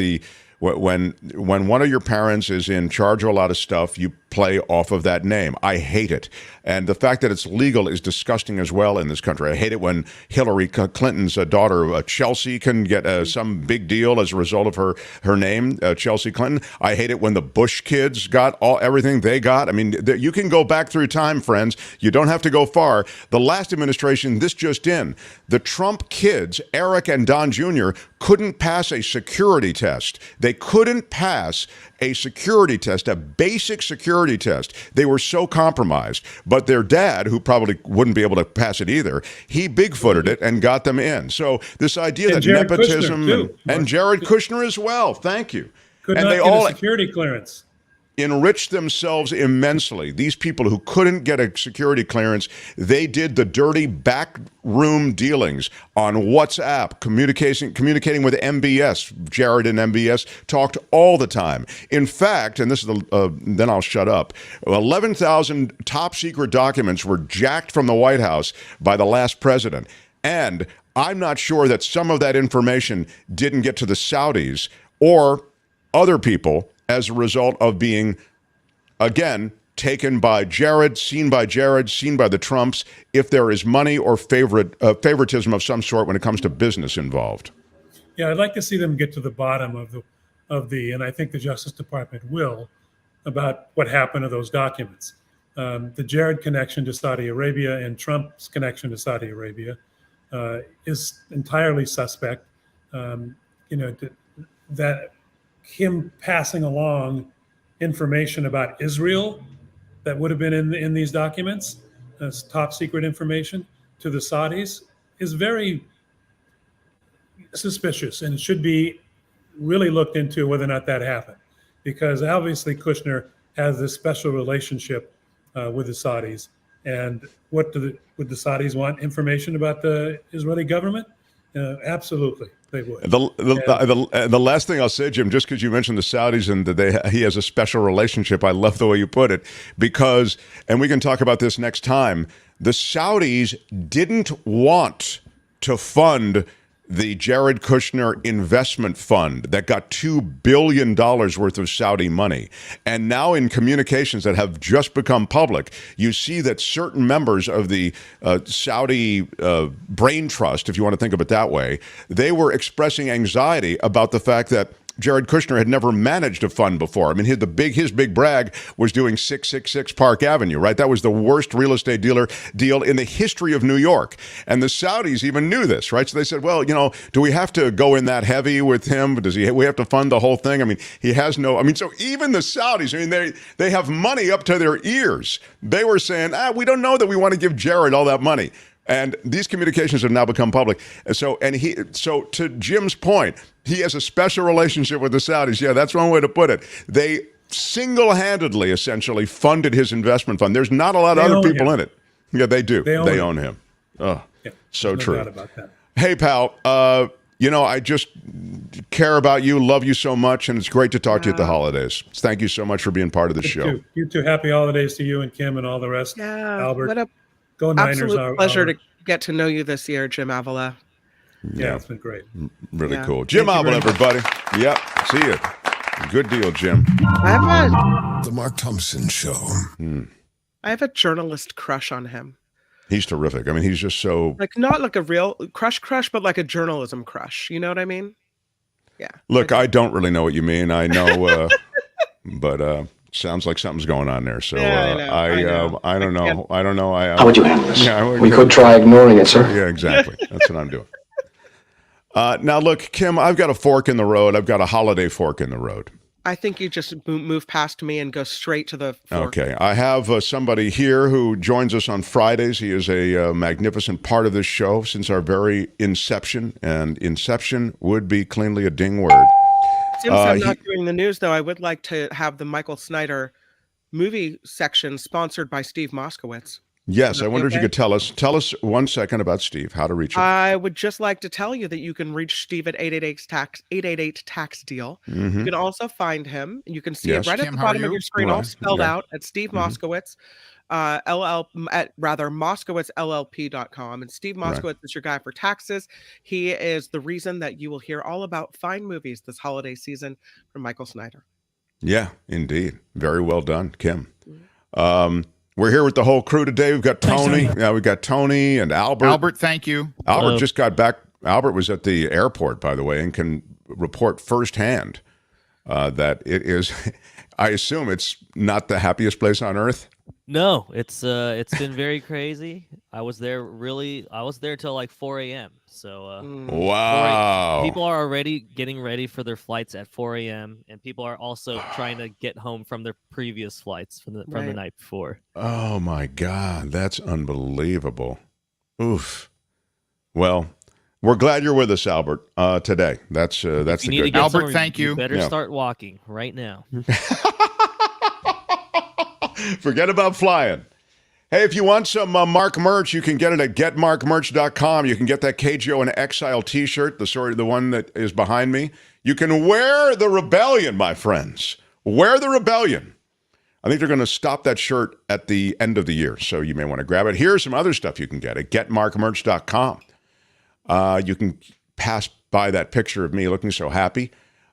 when one of your parents is in charge of a lot of stuff, you play off of that name. I hate it. And the fact that it's legal is disgusting as well in this country. I hate it when Hillary Clinton's daughter, Chelsea, can get some big deal as a result of her name, Chelsea Clinton. I hate it when the Bush kids got everything they got. You can go back through time, friends. You don't have to go far. The last administration, this just in, the Trump kids, Eric and Don Jr., couldn't pass a security test. They couldn't pass a security test, a basic security test. They were so compromised. But their dad, who probably wouldn't be able to pass it either, he bigfooted it and got them in. So this idea that Jared nepotism Kushner, too. and Jared Kushner as well. Thank you. Could and not they get all a security clearance. enriched themselves immensely. These people who couldn't get a security clearance, they did the dirty backroom dealings on WhatsApp, communicating with MBS. Jared and MBS talked all the time. In fact, and this is then I'll shut up, 11,000 top secret documents were jacked from the White House by the last president. And I'm not sure that some of that information didn't get to the Saudis or other people as a result of being, again, taken by Jared, seen by the Trumps, if there is money or favoritism of some sort when it comes to business involved. Yeah, I'd like to see them get to the bottom of the, and I think the Justice Department will, about what happened to those documents. The Jared connection to Saudi Arabia and Trump's connection to Saudi Arabia is entirely suspect. That him passing along information about Israel that would have been in these documents as top secret information to the Saudis is very suspicious, and it should be really looked into whether or not that happened, because obviously Kushner has this special relationship with the Saudis. And would the Saudis want information about the Israeli government? Absolutely, they would. The last thing I'll say, Jim, just because you mentioned the Saudis and that he has a special relationship, I love the way you put it, because, and we can talk about this next time, the Saudis didn't want to fund the Jared Kushner investment fund that got $2 billion worth of Saudi money. And now in communications that have just become public, you see that certain members of the Saudi brain trust, if you want to think of it that way, they were expressing anxiety about the fact that Jared Kushner had never managed a fund before. I mean, his big brag was doing 666 Park Avenue, right? That was the worst real estate deal in the history of New York. And the Saudis even knew this, right? So they said, well, do we have to go in that heavy with him? We have to fund the whole thing? I mean, he has no, so even the Saudis, they have money up to their ears. They were saying, we don't know that we want to give Jared all that money. And these communications have now become public. So to Jim's point, he has a special relationship with the Saudis. Yeah, that's one way to put it. They single-handedly, essentially, funded his investment fund. There's not a lot of other people in it. Yeah, they do. They own him. Oh, yeah, so true. No doubt about that. Hey, pal, I just care about you, love you so much, and it's great to talk to you at the holidays. Thank you so much for being part of the show. You too. Happy holidays to you and Kim and all the rest. Yeah, Albert. Go Niners. Absolute pleasure to get to know you this year, Jim Avila. Yeah, it's been great. Really cool. Jim Avila, everybody. Yep. See you. Good deal, Jim. The Mark Thompson Show. I have a journalist crush on him. He's terrific. I mean, he's just so... not like a real crush, but like a journalism crush. You know what I mean? Yeah. Look, I don't really know what you mean. I know, but... sounds like something's going on there. So I don't know. How would you handle this? We could try ignoring it, sir. Yeah, exactly. That's what I'm doing. Now, look, Kim, I've got a fork in the road. I've got a holiday fork in the road. I think you just move past me and go straight to the fork. Okay. I have somebody here who joins us on Fridays. He is a magnificent part of this show since our very inception, and inception would be cleanly a ding word. Since I'm not doing the news, though, I would like to have the Michael Snyder movie section sponsored by Steve Moskowitz. Yes, I wonder if you could tell us 1 second about Steve, how to reach him. I would just like to tell you that you can reach Steve at 888-TAX-DEAL. Mm-hmm. You can also find him. You can see it right at the bottom of your screen, all spelled out at Steve Moskowitz. MoskowitzLLP.com. And Steve Moskowitz is your guy for taxes. He is the reason that you will hear all about fine movies this holiday season from Michael Snyder. Yeah, indeed. Very well done, Kim. We're here with the whole crew today. We've got Tony. We've got Tony and Albert. Albert, thank you. Albert just got back. Albert was at the airport, by the way, and can report firsthand that it is, I assume it's not the happiest place on earth. No, it's been very crazy. I was there till like 4 a.m. So wow, people are already getting ready for their flights at 4 a.m. and people are also trying to get home from their previous flights from the night before. Oh my God, that's unbelievable. Oof. Well, we're glad you're with us, Albert, today. That's the good. Albert, thank you. You better start walking right now. Forget about flying. Hey, if you want some Mark merch, you can get it at getmarkmerch.com. You can get that KGO and Exile t-shirt, the one that is behind me. You can wear the rebellion, my friends. Wear the rebellion. I think they're going to stop that shirt at the end of the year, so you may want to grab it. Here's some other stuff you can get at getmarkmerch.com. You can pass by that picture of me looking so happy.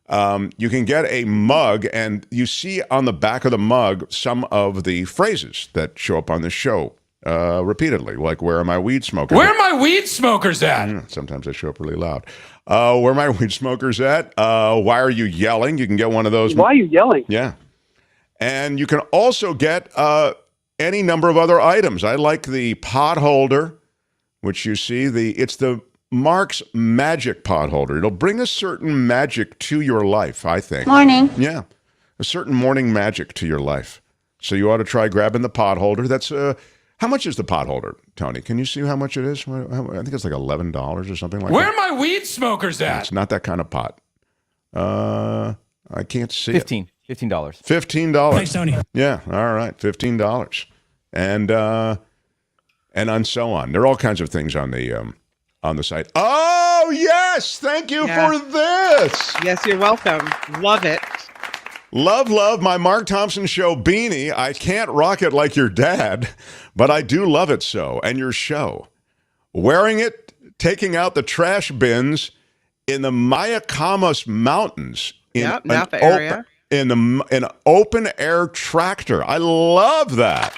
You can get a mug, and you see on the back of the mug some of the phrases that show up on the show repeatedly, like, where are my weed smokers? Where are my weed smokers at? Sometimes they show up really loud. Where are my weed smokers at? Why are you yelling? You can get one of those. Why are you yelling? Yeah. And you can also get any number of other items. I like the pot holder, which you see. It's the Mark's Magic pot holder. It'll bring a certain magic to your life, I think. Morning. Yeah, a certain morning magic to your life. So you ought to try grabbing the pot holder. That's how much is the pot holder, Tony? Can you see how much it is? I think it's like $11 or something like Where that. are my weed smokers at? It's not that kind of pot. I can't see $15. it. $15. Thanks, Tony. Yeah, all right, $15. And so on. There are all kinds of things on the site. Oh, yes! Thank you for this! Yes, you're welcome. Love it. Love my Mark Thompson Show beanie. I can't rock it like your dad, but I do love it so. And your show. Wearing it, taking out the trash bins in the Mayacamas Mountains. Napa area. In an open air tractor. I love that.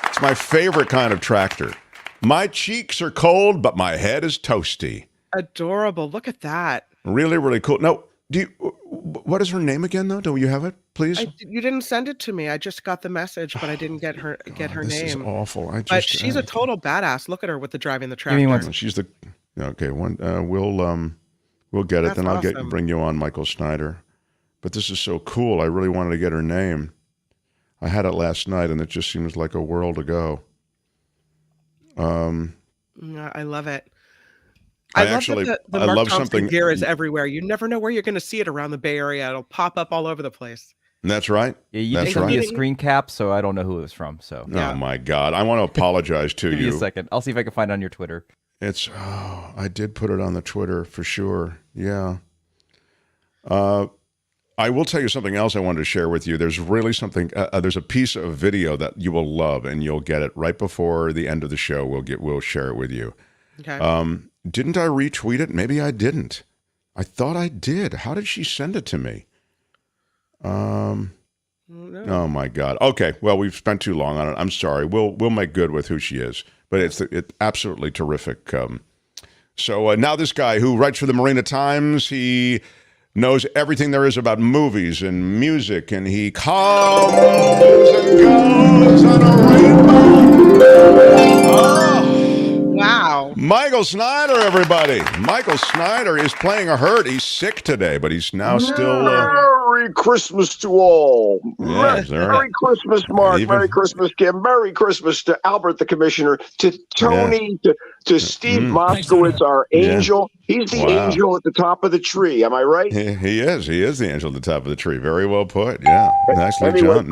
It's my favorite kind of tractor. My cheeks are cold, but my head is toasty. Adorable. Look at that. Really, really cool. No, what is her name again, though? Do you have it, please? You didn't send it to me. I just got the message, but I didn't get her name. This is awful. But she's a total badass. Look at her with the driving the tractor. Give me one. She's the okay. We'll get it. That's then I'll awesome. bring you on, Michael Snyder. But this is so cool. I really wanted to get her name. I had it last night, and it just seems like a world ago. I love it. I love that the Mark Thompson gear is everywhere. You never know where you're going to see it around the Bay Area. It'll pop up all over the place. That's right. Yeah, you didn't give me a screen cap, so I don't know who it was from. So. Oh my God! I want to apologize to you. Give me a second. I'll see if I can find it on your Twitter. I did put it on the Twitter for sure. Yeah. I will tell you something else I wanted to share with you. There's really something. There's a piece of video that you will love, and you'll get it right before the end of the show. We'll share it with you. Okay. Didn't I retweet it? Maybe I didn't. I thought I did. How did she send it to me? No. Oh my God. Okay. Well, we've spent too long on it. I'm sorry. We'll make good with who she is. But it's absolutely terrific. So now this guy who writes for the Marina Times, he knows everything there is about movies and music, and he comes and goes on a rainbow. Oh. Wow. Michael Snyder, everybody. Michael Snyder is playing a hurt. He's sick today, but he's now still... Merry Christmas to all. Yeah, Merry Christmas, Mark. Merry Christmas, Kim. Merry Christmas to Albert, the commissioner, to Tony, to Steve Moskowitz, our angel. Yeah. He's the angel at the top of the tree. Am I right? He is. He is the angel at the top of the tree. Very well put. Yeah. Nicely done.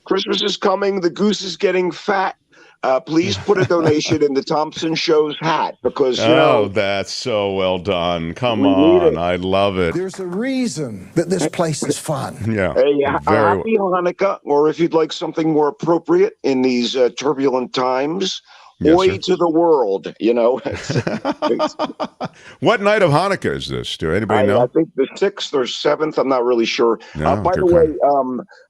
Christmas is coming. The goose is getting fat. Please put a donation in the Thompson Show's hat because, you know. That's so well done. Come on. I love it. There's a reason that this place is fun. Yeah. Hey, happy Hanukkah, or if you'd like something more appropriate in these turbulent times, oi to the world, you know. What night of Hanukkah is this? Do anybody know? I think the 6th or 7th. I'm not really sure. No, by the way,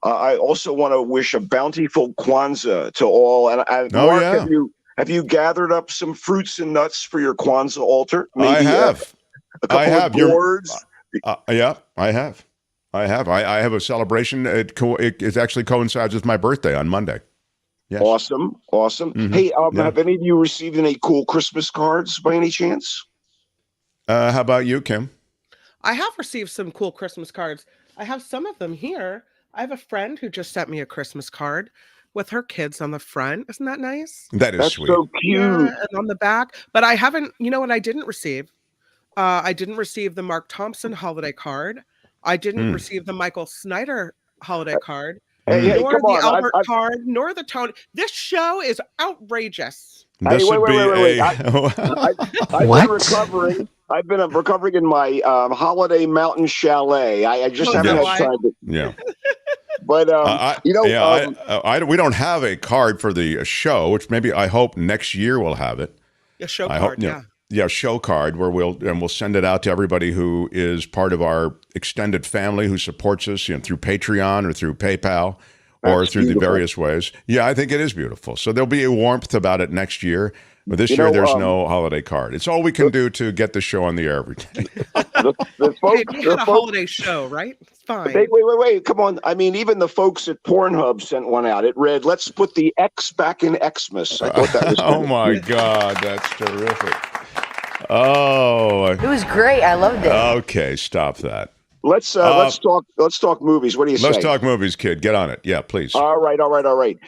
I also want to wish a bountiful Kwanzaa to all. And Mark, have you gathered up some fruits and nuts for your Kwanzaa altar? Maybe, I have. A couple of gourds. Yeah, I have. I have a celebration. It actually coincides with my birthday on Monday. Yes. Awesome. Mm-hmm. Hey, have any of you received any cool Christmas cards by any chance? How about you, Kim? I have received some cool Christmas cards. I have some of them here. I have a friend who just sent me a Christmas card with her kids on the front. Isn't that nice? That's sweet. So cute. Yeah, and on the back. But I haven't, you know what I didn't receive? I didn't receive the Mark Thompson holiday card. I didn't receive the Michael Snyder holiday card. Hey, nor come the on. Albert card, nor the Tony. This show is outrageous. Hey, wait. I've been recovering. I've been recovering in my holiday mountain chalet. I just haven't had time to. Yeah. But we don't have a card for the show, which maybe I hope next year we'll have it. A show card, yeah, show card where we'll send it out to everybody who is part of our extended family who supports us, through Patreon or through PayPal or through the various ways. Yeah, I think it is beautiful. So there'll be a warmth about it next year. But this year, there's no holiday card. It's all we can do to get the show on the air every day. We had a holiday show, right? It's fine. Wait. Come on. I mean, even the folks at Pornhub sent one out. It read, "Let's put the X back in Xmas." I thought that was oh, my God. That's terrific. Oh. It was great. I loved it. Okay, stop that. Let's talk movies. What do you say? Let's talk movies, kid. Get on it. Yeah, please. All right.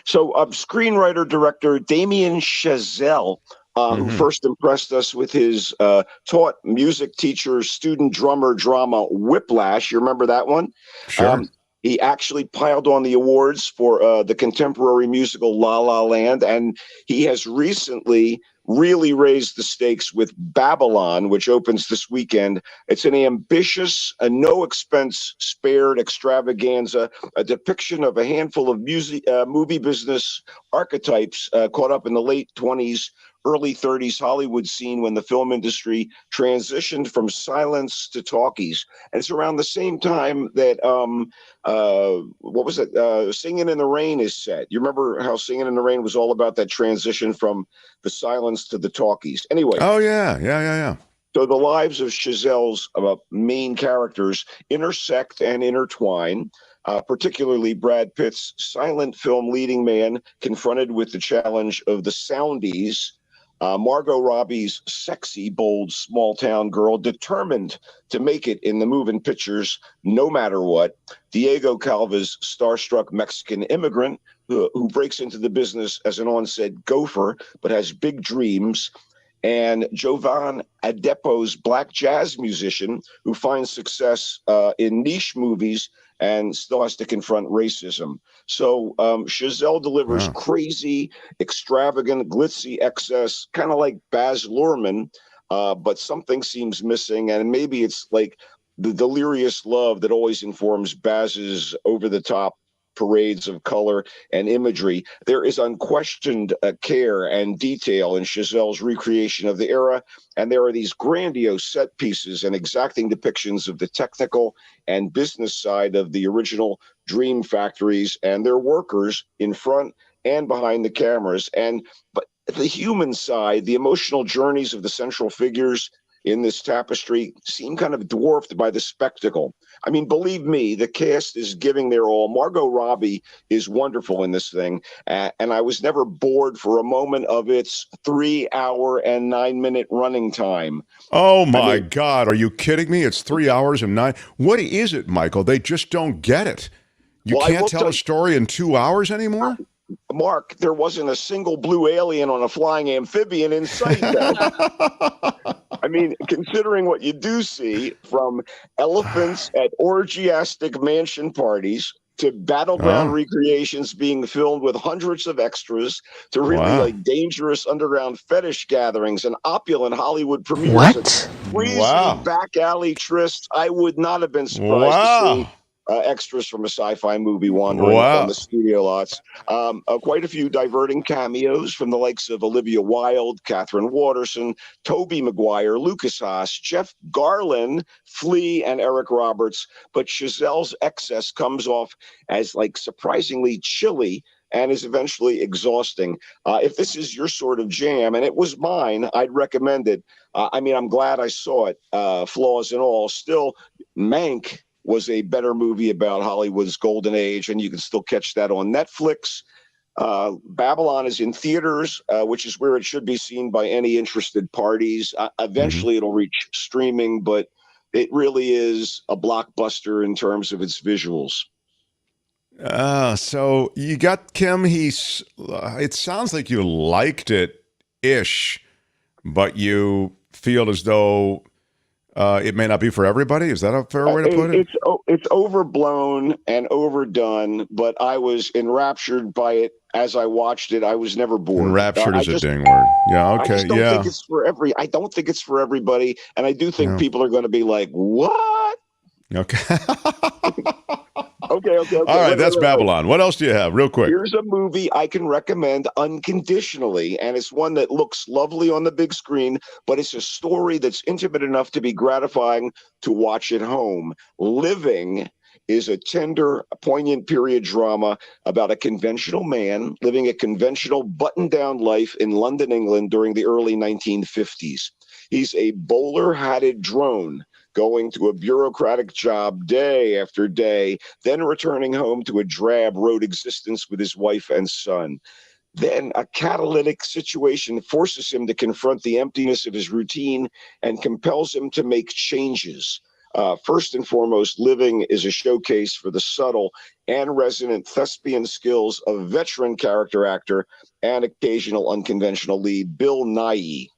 So, screenwriter director Damien Chazelle, who first impressed us with his taught music teacher student drummer drama Whiplash. You remember that one? Sure. He actually piled on the awards for the contemporary musical La La Land, and he has recently really raised the stakes with Babylon, which opens this weekend. It's an ambitious, no expense spared extravaganza, a depiction of a handful of movie business archetypes caught up in the late 20s, early 30s Hollywood scene when the film industry transitioned from silence to talkies. And it's around the same time that Singing in the Rain is set. You remember how Singing in the Rain was all about that transition from the silence to the talkies? Anyway. Oh, yeah. So the lives of Chazelle's main characters intersect and intertwine, particularly Brad Pitt's silent film leading man confronted with the challenge of the soundies, Margot Robbie's sexy, bold, small-town girl determined to make it in the moving pictures no matter what, Diego Calva's starstruck Mexican immigrant who breaks into the business as an onset gopher but has big dreams, and Jovan Adepo's black jazz musician who finds success in niche movies and still has to confront racism. So Chazelle delivers crazy, extravagant, glitzy excess, kind of like Baz Luhrmann, but something seems missing, and maybe it's like the delirious love that always informs Baz's over-the-top parades of color and imagery. There is unquestioned care and detail in Chazelle's recreation of the era, and there are these grandiose set pieces and exacting depictions of the technical and business side of the original dream factories and their workers in front and behind the cameras. But the human side, the emotional journeys of the central figures in this tapestry seem kind of dwarfed by the spectacle. I mean, believe me, the cast is giving their all. Margot Robbie is wonderful in this thing, and I was never bored for a moment of its 3 hour and 9 minute running time. Oh my God, are you kidding me? It's 3 hours and 9. What is it, Michael? They just don't get it. You can't tell a story in 2 hours anymore? Mark, there wasn't a single blue alien on a flying amphibian in sight. I mean, considering what you do see, from elephants at orgiastic mansion parties to battleground recreations being filmed with hundreds of extras to really like dangerous underground fetish gatherings and opulent Hollywood premieres. What? Queasy back alley trysts. I would not have been surprised to see extras from a sci-fi movie wandering on the studio lots. Quite a few diverting cameos from the likes of Olivia Wilde, Catherine Waterston, Tobey Maguire, Lucas Haas, Jeff Garlin, Flea, and Eric Roberts. But Chazelle's excess comes off as like surprisingly chilly and is eventually exhausting. If this is your sort of jam, and it was mine, I'd recommend it. I mean, I'm glad I saw it, flaws and all. Still, Mank was a better movie about Hollywood's golden age, and you can still catch that on Netflix. Babylon is in theaters, which is where it should be seen by any interested parties. Eventually, it'll reach streaming, but it really is a blockbuster in terms of its visuals. So you got Kim. It sounds like you liked it-ish, but you feel as though It may not be for everybody. Is that a fair way to put it? It's overblown and overdone, but I was enraptured by it as I watched it. I was never bored. Enraptured is a ding word. Yeah, okay, I just don't think it's for I don't think it's for everybody, and I do think people are going to be like, "What?" Okay. Okay. All right, that's Babylon. What else do you have, real quick? Here's a movie I can recommend unconditionally, and it's one that looks lovely on the big screen, but it's a story that's intimate enough to be gratifying to watch at home. Living is a tender, poignant period drama about a conventional man living a conventional button-down life in London, England during the early 1950s. He's a bowler-hatted drone going to a bureaucratic job day after day, then returning home to a drab road existence with his wife and son. Then a catalytic situation forces him to confront the emptiness of his routine and compels him to make changes. First and foremost, Living is a showcase for the subtle and resonant thespian skills of veteran character actor and occasional unconventional lead Bill Nighy.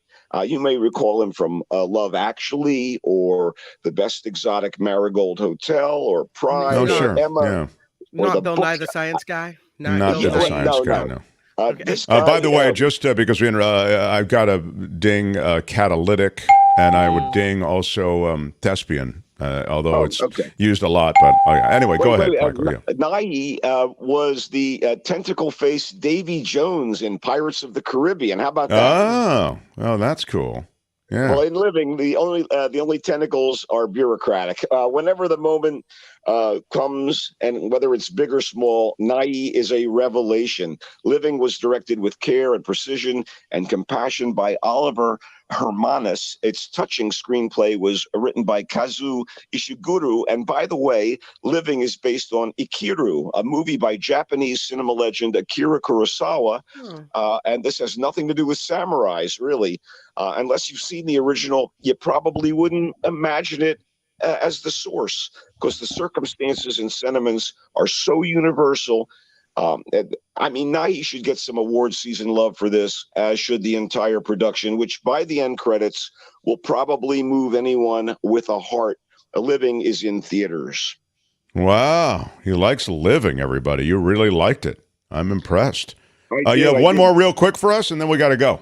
You may recall him from Love Actually or The Best Exotic Marigold Hotel or Pride or Emma. Yeah. Not Bill Nye the Science Guy? Not Bill the Science Guy, no. Okay. By the way, just because I've got a ding catalytic, and I would ding also thespian, although it's used a lot. But anyway, go ahead, Michael. Nighy was the tentacle-faced Davy Jones in Pirates of the Caribbean. How about that? Oh, that's cool. Yeah. Well, in Living, the only tentacles are bureaucratic. Whenever the moment comes, and whether it's big or small, Nighy is a revelation. Living was directed with care and precision and compassion by Oliver Hermanus. Its touching screenplay was written by Kazu Ishiguro. And by the way, Living is based on Ikiru, a movie by Japanese cinema legend Akira Kurosawa. And this has nothing to do with samurais, really. Unless you've seen the original, you probably wouldn't imagine it as the source, because the circumstances and sentiments are so universal. I mean, Nighy should get some award season love for this, as should the entire production, which by the end credits will probably move anyone with a heart. Living is in theaters. Wow. He likes Living, everybody. You really liked it. I'm impressed. You have one do. more real quick for us, and then we got to go.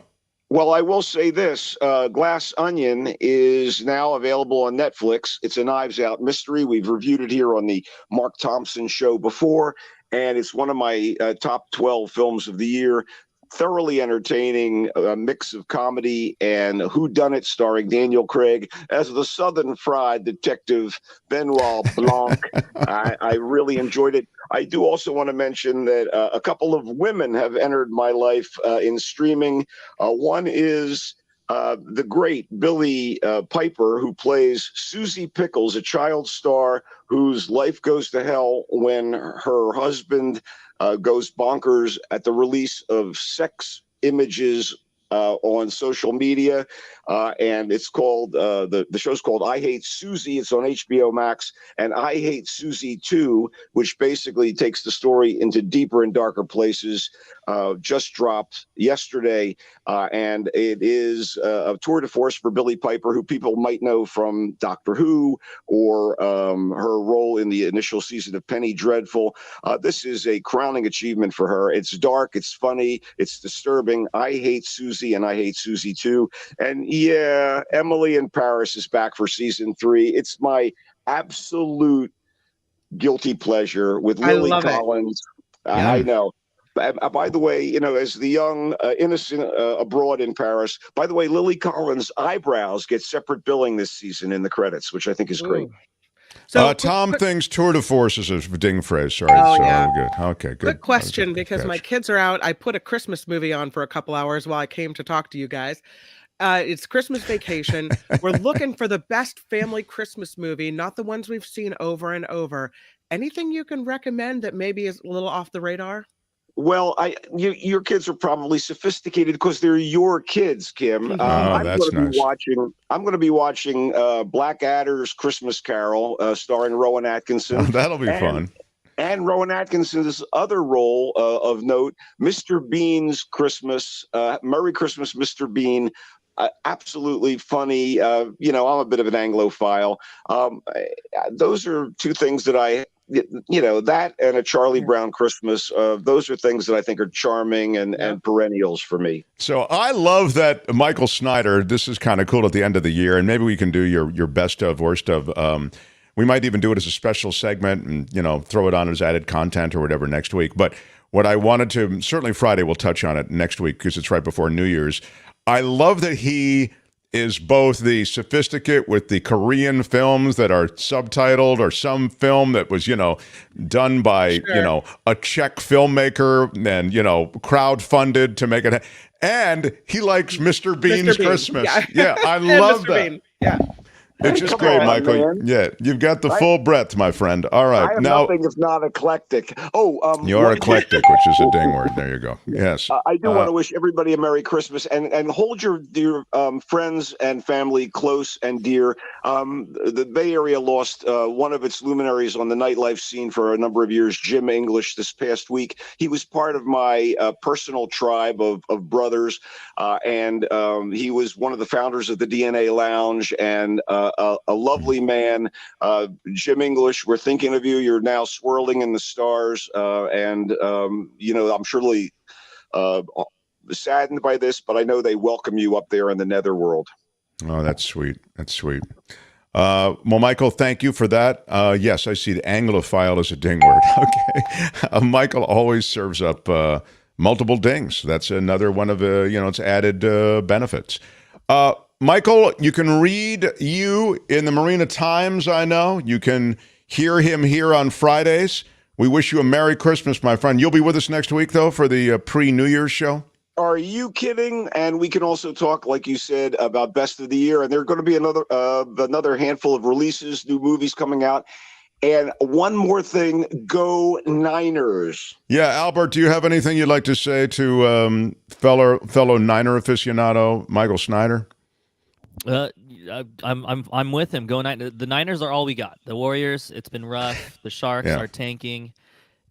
Well, I will say this. Glass Onion is now available on Netflix. It's a Knives Out mystery. We've reviewed it here on the Mark Thompson show before, and it's one of my top 12 films of the year. Thoroughly entertaining, a mix of comedy and whodunit starring Daniel Craig as the Southern Fried Detective Benoit Blanc. I really enjoyed it. I do also want to mention that a couple of women have entered my life in streaming. One is the great Billie Piper, who plays Susie Pickles, a child star whose life goes to hell when her husband goes bonkers at the release of sex images on social media, and it's called the show's called I Hate Susie. It's on HBO Max, and I Hate Susie 2, which basically takes the story into deeper and darker places. Just dropped yesterday, and it is a tour de force for Billie Piper, who people might know from Doctor Who or her role in the initial season of Penny Dreadful. This is a crowning achievement for her. It's dark, it's funny, it's disturbing. I Hate Susie and I Hate Susie 2. And yeah, Emily in Paris is back for season 3. It's my absolute guilty pleasure with Lily Collins. I know. By the way, you know, as the young innocent abroad in Paris, by the way, Lily Collins' eyebrows get separate billing this season in the credits, which I think is great. So Tom thinks tour de force is a ding phrase. Sorry. Good. Okay, good. Quick question, because my kids are out. I put a Christmas movie on for a couple hours while I came to talk to you guys. It's Christmas Vacation. We're looking for the best family Christmas movie, not the ones we've seen over and over. Anything you can recommend that maybe is a little off the radar? Well, your kids are probably sophisticated because they're your kids, Kim. That's nice. I'm going to be watching Blackadder's Christmas Carol, starring Rowan Atkinson. That'll be fun. And Rowan Atkinson's other role of note, Mr. Bean's Christmas, Merry Christmas, Mr. Bean. absolutely funny. I'm a bit of an Anglophile. Those are two things that that and a Charlie Brown Christmas. Those are things that I think are charming and perennials for me. So I love that Michael Snyder. This is kind of cool at the end of the year, and maybe we can do your best of, worst of. We might even do it as a special segment and, throw it on as added content or whatever next week. But what I wanted to, certainly Friday, we'll touch on it next week because it's right before New Year's. I love that he is both the sophisticate with the Korean films that are subtitled, or some film that was, done by, a Czech filmmaker and, crowdfunded to make it. And he likes Mr. Bean's Christmas. Yeah, I love that. Bean. Yeah. It's just great, Michael. Man. Yeah, you've got the full breadth, my friend. All right, I am nothing if not eclectic. You're eclectic, which is a ding word. There you go. Yes, I do want to wish everybody a Merry Christmas and hold your dear friends and family close and dear. The Bay Area lost one of its luminaries on the nightlife scene for a number of years, Jim English, this past week. He was part of my personal tribe of brothers, and he was one of the founders of the DNA Lounge and a lovely man. Jim English, we're thinking of you. You're now swirling in the stars. And I'm surely saddened by this, but I know they welcome you up there in the netherworld. Oh, that's sweet. That's sweet. Well, Michael, thank you for that. Yes, I see the Anglophile as a ding word. Okay. Michael always serves up multiple dings. That's another one of its added benefits. Michael, you can read you in the Marina Times, I know. You can hear him here on Fridays. We wish you a Merry Christmas, my friend. You'll be with us next week, though, for the pre-New Year's show? Are you kidding? And we can also talk, like you said, about Best of the Year. And there are going to be another handful of releases, new movies coming out. And one more thing, go Niners. Yeah, Albert, do you have anything you'd like to say to fellow Niner aficionado Michael Snyder? I'm with him. Go Niners. The Niners are all we got. The Warriors, it's been rough. The Sharks are tanking.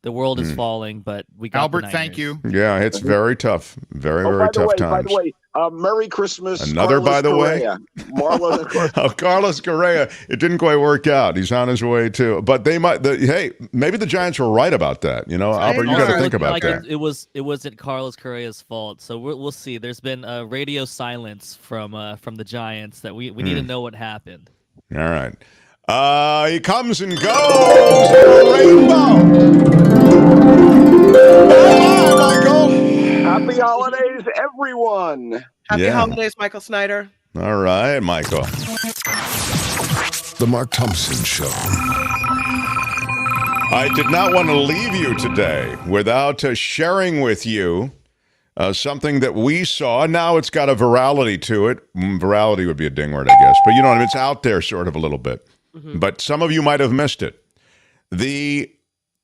The world is falling, but we got Albert, the Niners. thank you. Yeah, it's very tough. Very tough times. By the way, Merry Christmas. Another, Carlos by the Correa. way. Carlos Correa. It didn't quite work out. He's on his way too. But they might. Hey, maybe the Giants were right about that. Albert, you got to think about that. It wasn't Carlos Correa's fault. So we'll see. There's been radio silence from the Giants that we need to know what happened. All right. He comes and goes. Rainbow. Bye, Michael. Happy holidays, everyone. Happy holidays, Michael Snyder. All right, Michael. The Mark Thompson Show. I did not want to leave you today without sharing with you something that we saw. Now it's got a virality to it. Virality would be a ding word, I guess. But you know what I mean? It's out there sort of a little bit. Mm-hmm. But some of you might have missed it. The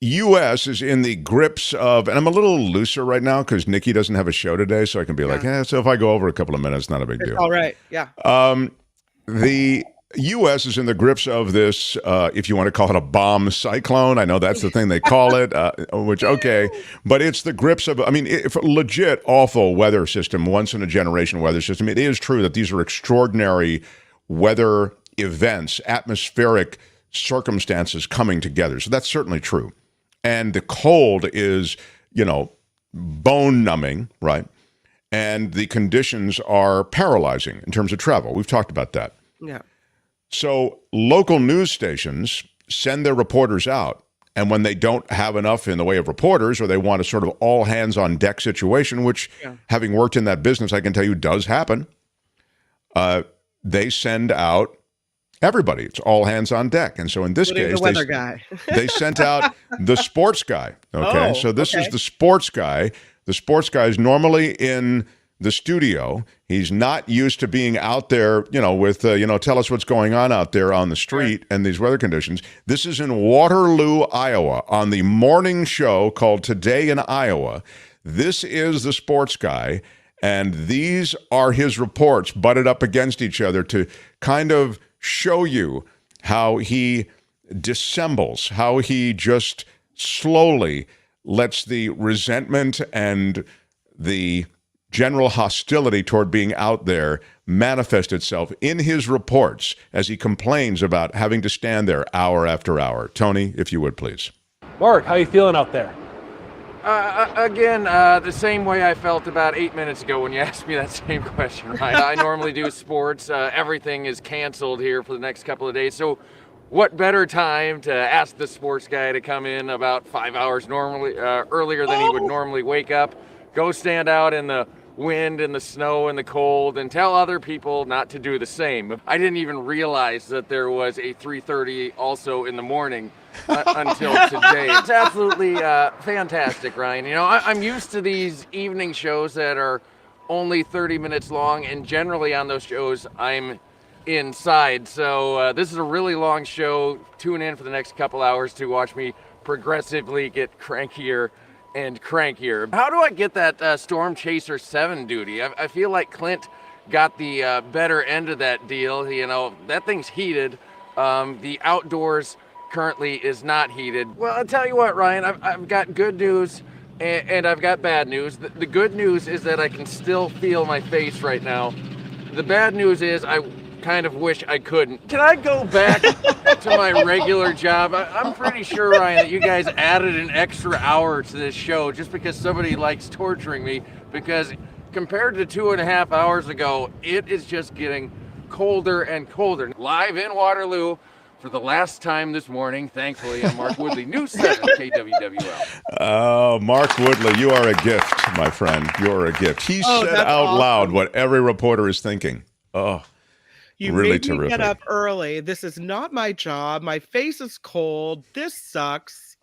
U.S. is in the grips of, and I'm a little looser right now because Nikki doesn't have a show today, so I can be like, so if I go over a couple of minutes, not a big deal. All right, yeah. The U.S. is in the grips of this, if you want to call it a bomb cyclone. I know that's the thing they call it, but it's the grips of, legit awful weather system, once in a generation weather system. It is true that these are extraordinary weather events, atmospheric circumstances coming together. So that's certainly true. And the cold is, bone numbing, right? And the conditions are paralyzing in terms of travel. We've talked about that. Yeah. So local news stations send their reporters out. And when they don't have enough in the way of reporters, or they want a sort of all hands on deck situation, which having worked in that business, I can tell you does happen. They send out everybody. It's all hands on deck. And so in this case, the weather guy. They sent out the sports guy. Okay. So this is the sports guy. The sports guy is normally in the studio. He's not used to being out there, with, tell us what's going on out there on the street and these weather conditions. This is in Waterloo, Iowa, on the morning show called Today in Iowa. This is the sports guy. And these are his reports butted up against each other to kind of show you how he dissembles, how he just slowly lets the resentment and the general hostility toward being out there manifest itself in his reports as he complains about having to stand there hour after hour. Tony, if you would, please. Mark, how you feeling out there? Again, the same way I felt about 8 minutes ago when you asked me that same question, right? I normally do sports. Everything is canceled here for the next couple of days. So what better time to ask the sports guy to come in about 5 hours earlier than he would normally wake up, go stand out in the wind and the snow and the cold and tell other people not to do the same. I didn't even realize that there was a 3:30 also in the morning until today. It's absolutely fantastic, Ryan. You know, I'm used to these evening shows that are only 30 minutes long, and generally on those shows I'm inside. So this is a really long show. Tune in for the next couple hours to watch me progressively get crankier and crankier. How do I get that Storm Chaser 7 duty? I feel like Clint got the better end of that deal. You know, that thing's heated. The outdoors currently is not heated. Well, I'll tell you what, Ryan, I've got good news and I've got bad news. The good news is that I can still feel my face right now. The bad news is I kind of wish I couldn't. Can I go back to my regular job? I'm pretty sure, Ryan, that you guys added an extra hour to this show just because somebody likes torturing me, because compared to 2.5 hours ago, it is just getting colder and colder. Live in Waterloo for the last time this morning, thankfully, I'm Mark Woodley, News 7 KWWL. Oh, Mark Woodley, you are a gift, my friend. You're a gift. He said out loud what every reporter is thinking. Oh, you really made me terrific. Get up early. This is not my job. My face is cold. This sucks.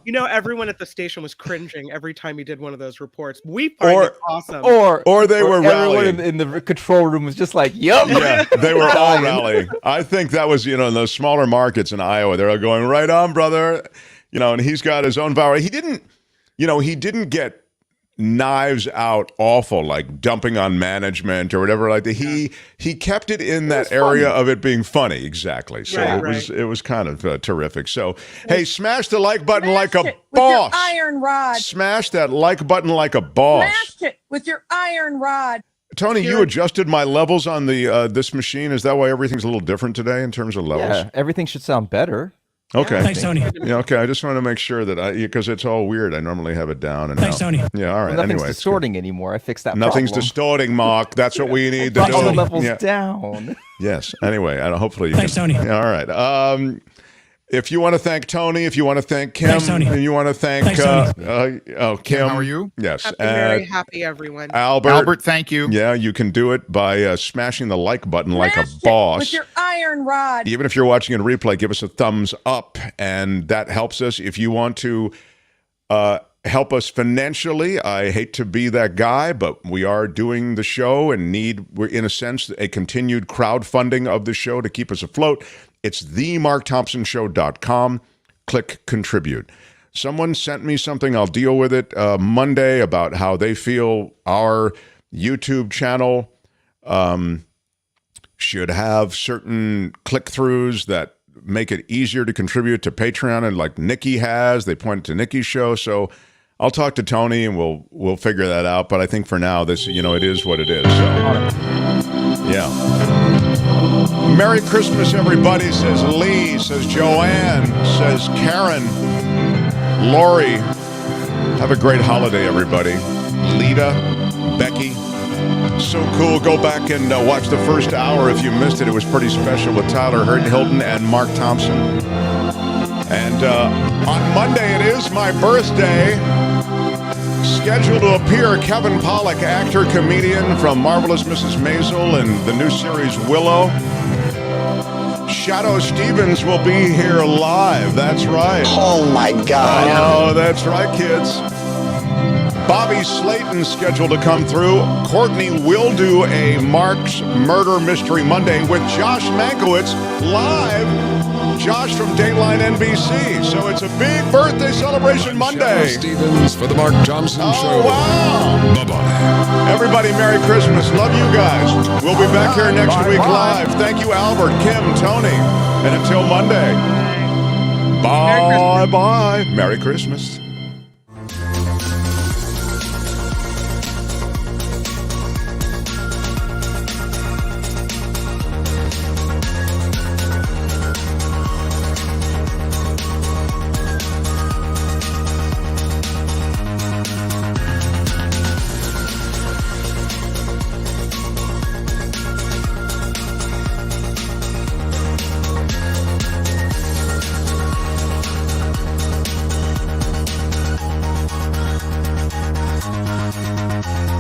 You know, everyone at the station was cringing every time he did one of those reports. We find it awesome. Or they were rallying. Everyone in the control room was just like, yup. Yeah, they were all rallying. I think that was, you know, in those smaller markets in Iowa, they're all going, right on, brother. You know, and he's got his own power. He didn't get knives out awful, like dumping on management or whatever like that. He kept it in that area of it being funny. Exactly. So it was kind of terrific. So hey, smash the like button like a boss. With your iron rod. Smash that like button like a boss. Smash it with your iron rod. Tony, you adjusted my levels on the this machine. Is that why everything's a little different today in terms of levels? Yeah, everything should sound better. Okay. Thanks, Tony. Yeah, okay. I just want to make sure that because it's all weird. I normally have it down. And Thanks, Tony. Yeah, all right. Well, nothing's anyway, distorting anymore. I fixed that Nothing's problem. distorting, Mark. That's what we need to do. All the levels down. Yes. Anyway, hopefully you Thanks, Tony. Yeah, all right. If you want to thank Tony, if you want to thank Kim, and you want to thank Kim. How are you? Yes. Very happy, everyone. Albert, thank you. Yeah, you can do it by smashing the like button like a boss. With your iron rod. Even if you're watching in replay, give us a thumbs up, and that helps us. If you want to help us financially, I hate to be that guy, but we are doing the show and we're in a sense, a continued crowdfunding of the show to keep us afloat. It's themarkthompsonshow.com. Click contribute. Someone sent me something, I'll deal with it Monday, about how they feel our YouTube channel should have certain click-throughs that make it easier to contribute to Patreon, and like Nikki has. They pointed to Nikki's show, so I'll talk to Tony and we'll figure that out. But I think for now, this, you know, it is what it is. So yeah. Merry Christmas, everybody, says Lee, says Joanne, says Karen, Lori. Have a great holiday, everybody. Lita, Becky. So cool. Go back and watch the first hour if you missed it. It was pretty special with Tyler Hilton and Mark Thompson. And on Monday, it is my birthday. Scheduled to appear, Kevin Pollak, actor, comedian from Marvelous Mrs. Maisel and the new series Willow. Shadow Stevens will be here live. That's right. Oh, my God. Oh, that's right, kids. Bobby Slayton's scheduled to come through. Courtney will do a Mark's Murder Mystery Monday with Josh Mankiewicz live. Josh from Dateline NBC. So it's a big birthday celebration Monday. Stevens for the Mark Thompson Show. Wow. Bye-bye. Everybody, Merry Christmas. Love you guys. We'll be back here next week live. Thank you, Albert, Kim, Tony. And until Monday, bye-bye. Merry Christmas. Bye.